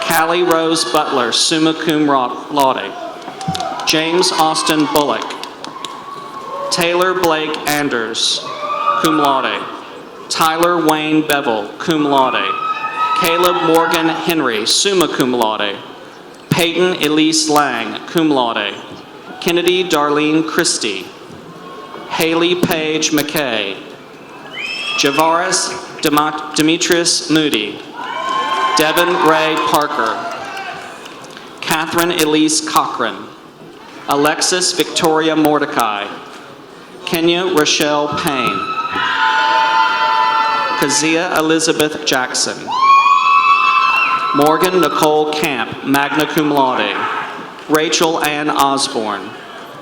Callie Rose Butler, summa cum laude. James Austin Bullock. Taylor Blake Anders, cum laude. Tyler Wayne Bevel, cum laude. Caleb Morgan Henry, summa cum laude. Peyton Elise Lang, cum laude. Kennedy Darlene Christie. Haley Paige McKay. Javaris Demetrius Moody. Devin Ray Parker. Catherine Elise Cochran. Alexis Victoria Mordecai. Kenya Rochelle Payne. Kazia Elizabeth Jackson. Morgan Nicole Camp, magna cum laude. Rachel Ann Osborne.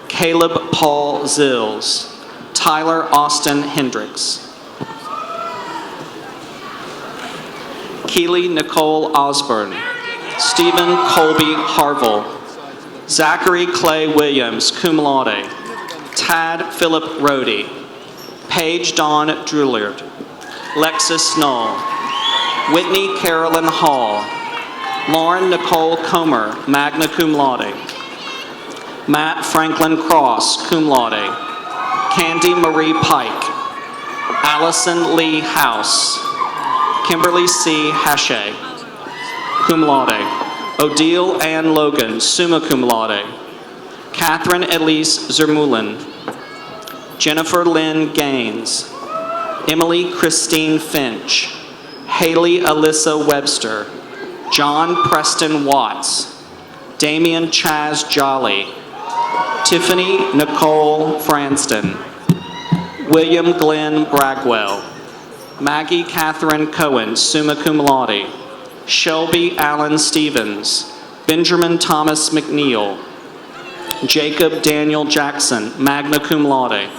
Caleb Paul Zills. Tyler Austin Hendricks. Keely Nicole Osborne. Stephen Colby Harville. Zachary Clay Williams, cum laude. Tad Philip Rohde. Paige Dawn Drulliard. Lexus Knoll. Whitney Carolyn Hall. Lauren Nicole Comer, magna cum laude. Matt Franklin Cross, cum laude. Candy Marie Pike. Allison Lee House. Kimberly C. Hache, cum laude. Odile Ann Logan, summa cum laude. Catherine Elise Zermulin. Jennifer Lynn Gaines. Emily Christine Finch. Haley Alyssa Webster. John Preston Watts. Damian Chaz Jolly. Tiffany Nicole Franston. William Glenn Bragwell. Maggie Catherine Cohen, summa cum laude. Shelby Allen Stevens. Benjamin Thomas McNeil. Jacob Daniel Jackson, magna cum laude.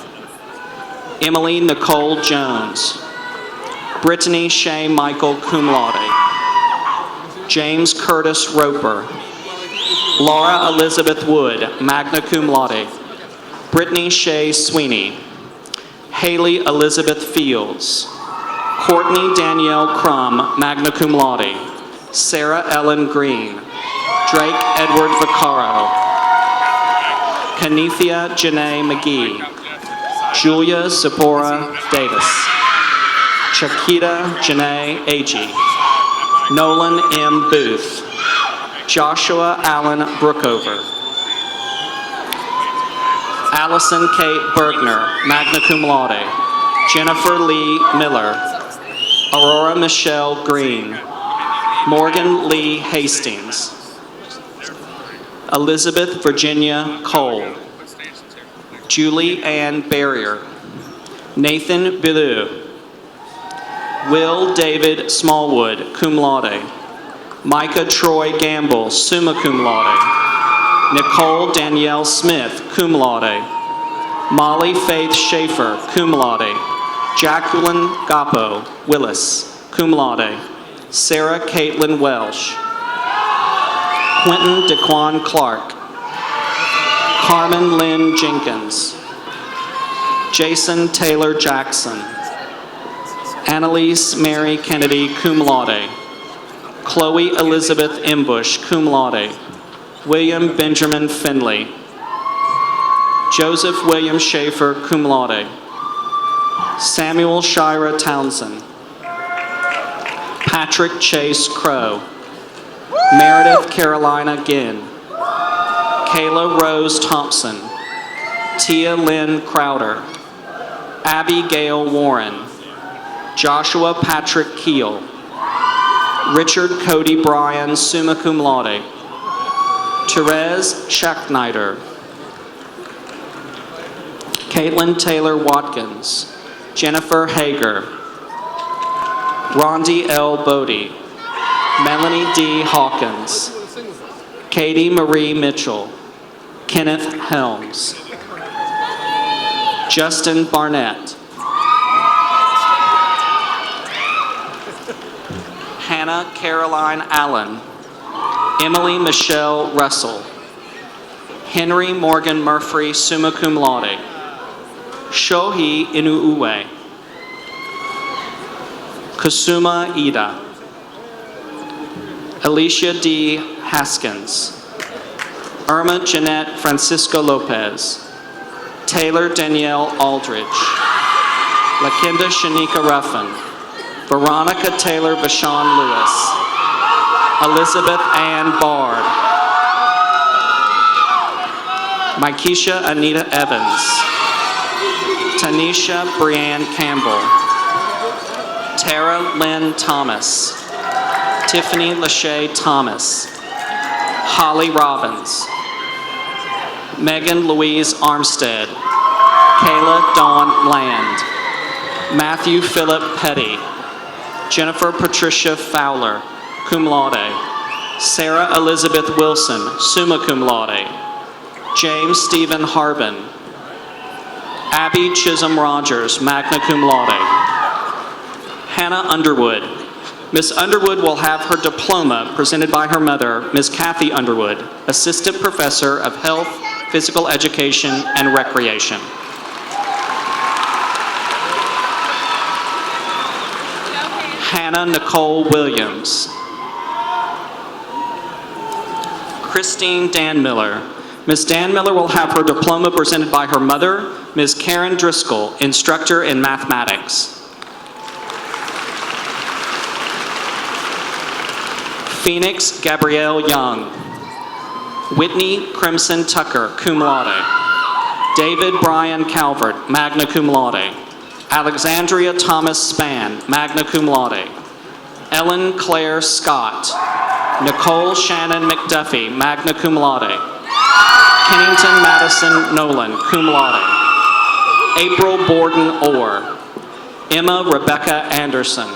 Emily Nicole Jones. Brittany Shea Michael, cum laude. James Curtis Roper. Laura Elizabeth Wood, magna cum laude. Brittany Shea Sweeney. Haley Elizabeth Fields. Courtney Danielle Crum, magna cum laude. Sarah Ellen Green. Drake Edward Vaccaro. Canethia Janae McGee. Julia Zipporah Davis. Chiquita Janae Agee. Nolan M. Booth. Joshua Allen Brookover. Allison Kate Bergner, magna cum laude. Jennifer Lee Miller. Aurora Michelle Green. Morgan Lee Hastings. Elizabeth Virginia Cole. Julie Ann Barrier. Nathan Bilou. Will David Smallwood, cum laude. Micah Troy Gamble, summa cum laude. Nicole Danielle Smith, cum laude. Molly Faith Schaefer, cum laude. Jacqueline Gappo Willis, cum laude. Sarah Caitlin Welsh. Quentin DeQuan Clark. Carmen Lynn Jenkins. Jason Taylor Jackson. Annalise Mary Kennedy, cum laude. Chloe Elizabeth Embush, cum laude. William Benjamin Finley. Joseph William Schaefer, cum laude. Samuel Shira Townsend. Patrick Chase Crow. Meredith Carolina Ginn. Kayla Rose Thompson. Tia Lynn Crowder. Abby Gail Warren. Joshua Patrick Keel. Richard Cody Bryan, summa cum laude. Therese Schachnider. Caitlin Taylor Watkins. Jennifer Hager. Rondi L. Bodie. Melanie D. Hawkins. Katie Marie Mitchell. Kenneth Helms. Justin Barnett. Hannah Caroline Allen. Emily Michelle Russell. Henry Morgan Murphy, summa cum laude. Shohei Inoue. Kusuma Ida. Alicia D. Haskins. Irma Jeanette Francisco Lopez. Taylor Danielle Aldridge. Lakenda Shanika Ruffin. Veronica Taylor Vashon Lewis. Elizabeth Ann Bard. Mykesha Anita Evans, Tanisha Brianne Campbell, Tara Lynn Thomas, Tiffany Lachey Thomas, Holly Robbins, Megan Louise Armstead, Kayla Dawn Land, Matthew Philip Petty, Jennifer Patricia Fowler, cum laude, Sarah Elizabeth Wilson, summa cum laude, James Stephen Harbin, Abby Chisholm Rogers, magna cum laude, Hannah Underwood. Miss Underwood will have her diploma presented by her mother, Ms. Kathy Underwood, Assistant Professor of Health, Physical Education, and Recreation. Hannah Nicole Williams. Christine Danmiller. Ms. Danmiller will have her diploma presented by her mother, Ms. Karen Driscoll, Instructor in Mathematics. Phoenix Gabrielle Young. Whitney Crimson Tucker, cum laude. David Brian Calvert, magna cum laude. Alexandria Thomas Spann, magna cum laude. Ellen Claire Scott. Nicole Shannon McDuffie, magna cum laude. Kennington Madison Nolan, cum laude. April Borden Orr. Emma Rebecca Anderson.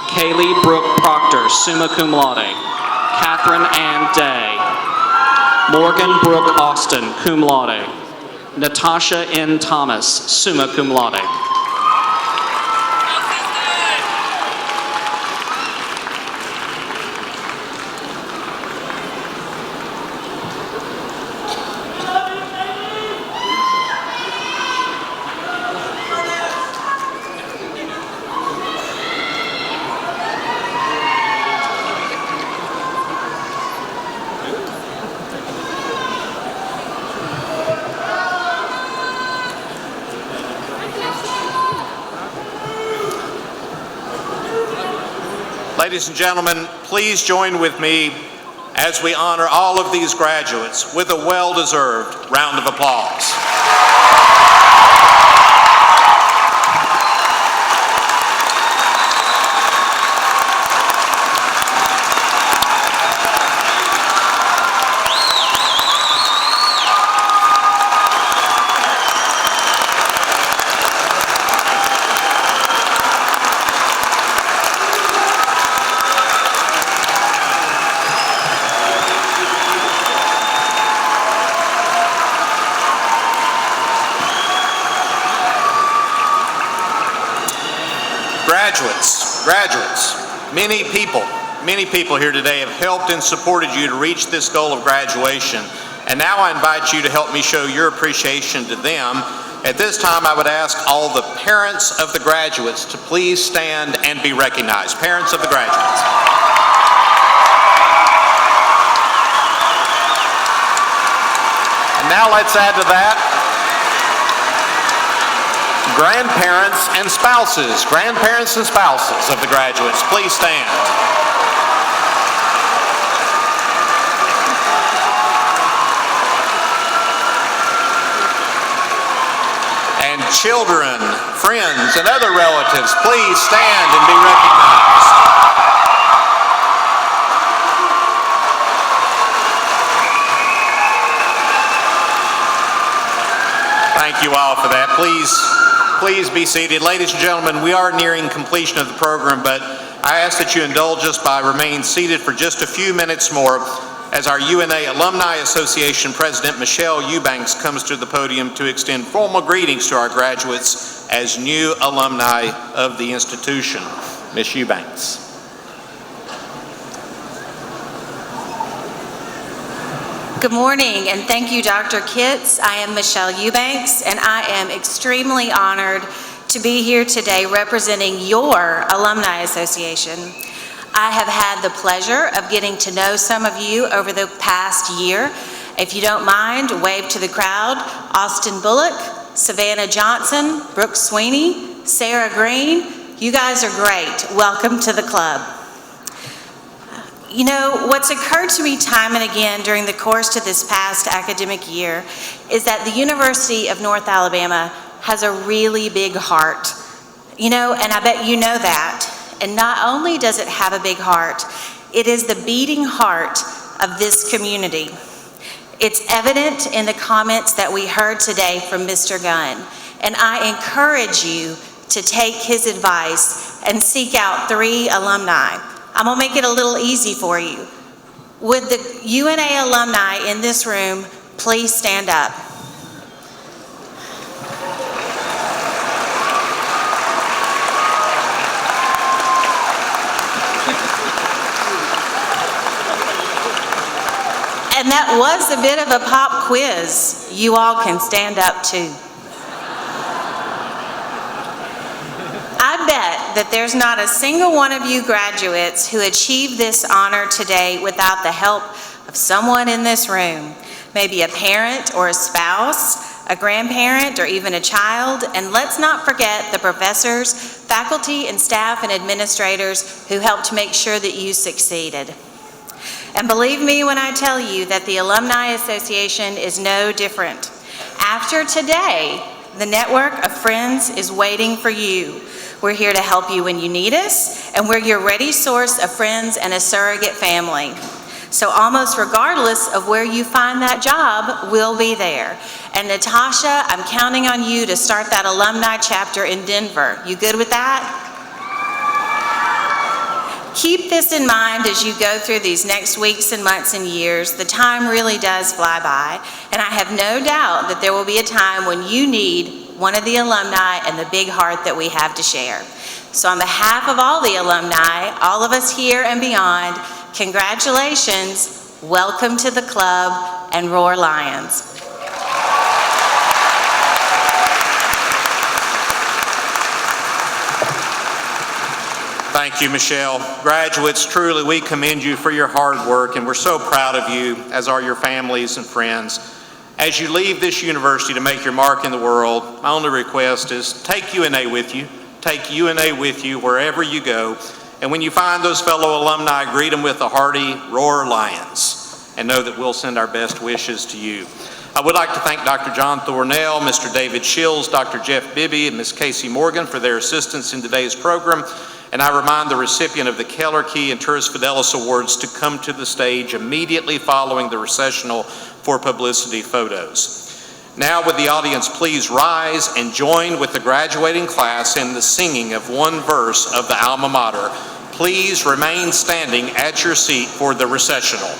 Kaylee Brooke Proctor, summa cum laude. Catherine Ann Day. Morgan Brooke Austin, cum laude. Natasha N. Thomas, summa cum laude. Ladies and gentlemen, please join with me as we honor all of these graduates with a well-deserved round of applause. Graduates, many people here today have helped and supported you to reach this goal of graduation. And now I invite you to help me show your appreciation to them. At this time, I would ask all the parents of the graduates to please stand and be recognized. Parents of the graduates. And now let's add to that grandparents and spouses of the graduates, please stand. And children, friends, and other relatives, please stand and be recognized. Thank you all for that. Please be seated. Ladies and gentlemen, we are nearing completion of the program, but I ask that you indulge us by remaining seated for just a few minutes more as our UNA Alumni Association President Michelle Eubanks comes to the podium to extend formal greetings to our graduates as new alumni of the institution. Ms. Eubanks. Good morning, and thank you, Dr. Kitts. I am Michelle Eubanks, and I am extremely honored to be here today representing your Alumni Association. I have had the pleasure of getting to know some of you over the past year. If you don't mind, wave to the crowd. Austin Bullock, Savannah Johnson, Brooke Sweeney, Sarah Green, you guys are great. Welcome to the club. You know, what's occurred to me time and again during the course of this past academic year is that the University of North Alabama has a really big heart. You know, and I bet you know that. And not only does it have a big heart, it is the beating heart of this community. It's evident in the comments that we heard today from Mr. Gunn, and I encourage you to take his advice and seek out 3 alumni. I'm gonna make it a little easy for you. Would the UNA alumni in this room please stand up? And that was a bit of a pop quiz. You all can stand up too. I bet that there's not a single one of you graduates who achieved this honor today without the help of someone in this room. Maybe a parent or a spouse, a grandparent, or even a child. And let's not forget the professors, faculty, and staff and administrators who helped make sure that you succeeded. And believe me when I tell you that the Alumni Association is no different. After today, the network of friends is waiting for you. We're here to help you when you need us, and we're your ready source of friends and a surrogate family. So almost regardless of where you find that job, we'll be there. And Natasha, I'm counting on you to start that alumni chapter in Denver. You good with that? Keep this in mind as you go through these next weeks and months and years. The time really does fly by, and I have no doubt that there will be a time when you need one of the alumni and the big heart that we have to share. So on behalf of all the alumni, all of us here and beyond, congratulations, welcome to the club, and roar Lions. Thank you, Michelle. Graduates, truly we commend you for your hard work, and we're so proud of you, as are your families and friends. As you leave this university to make your mark in the world, my only request is take UNA with you. Take UNA with you wherever you go. And when you find those fellow alumni, greet them with a hearty roar Lions, and know that we'll send our best wishes to you. I would like to thank Dr. John Thornell, Mr. David Shills, Dr. Jeff Bibby, and Ms. Casey Morgan for their assistance in today's program. And I remind the recipient of the Keller Key and Tourist Fidelis Awards to come to the stage immediately following the recessional for publicity photos. Now would the audience please rise and join with the graduating class in the singing of one verse of the alma mater. Please remain standing at your seat for the recessional.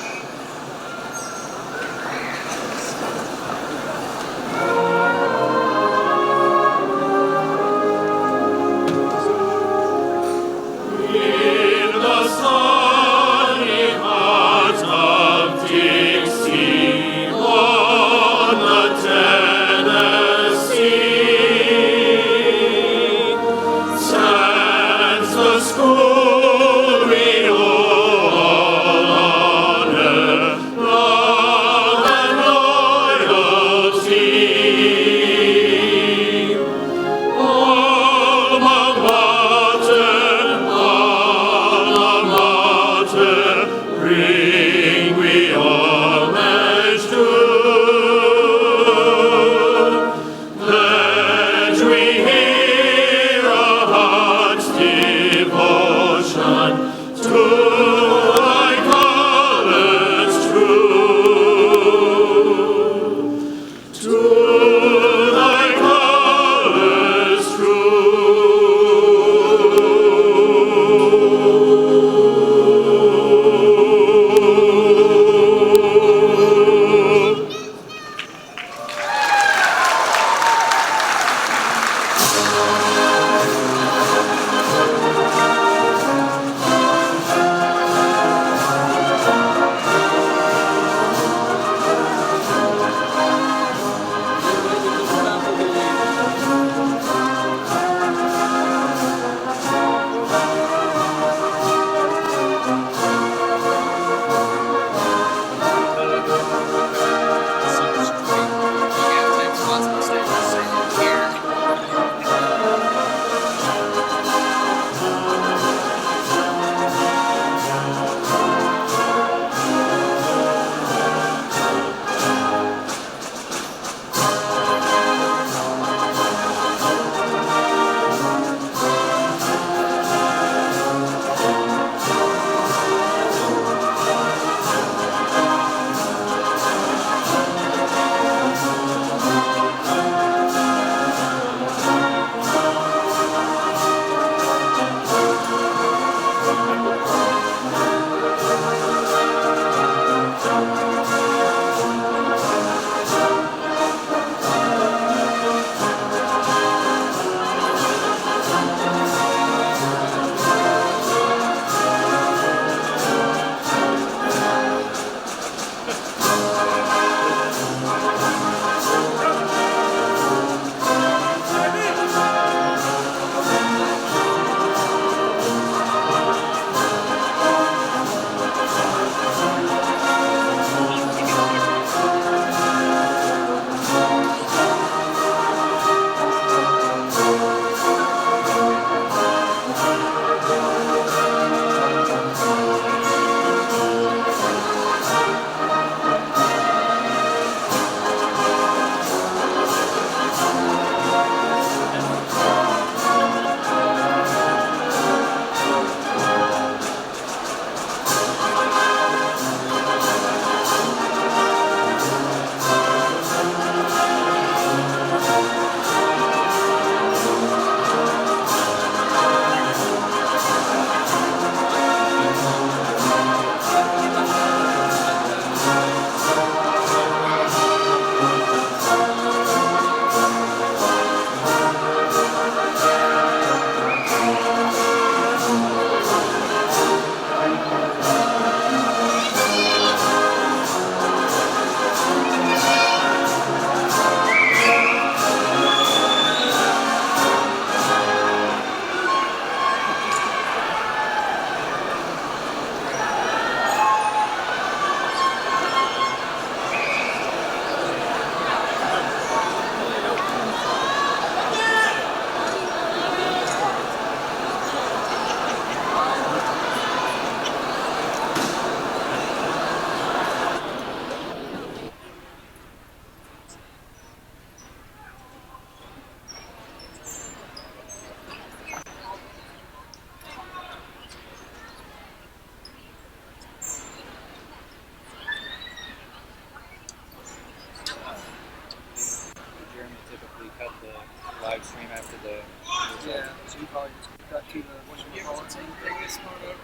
take this photo.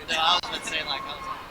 No, I was gonna say like I was like.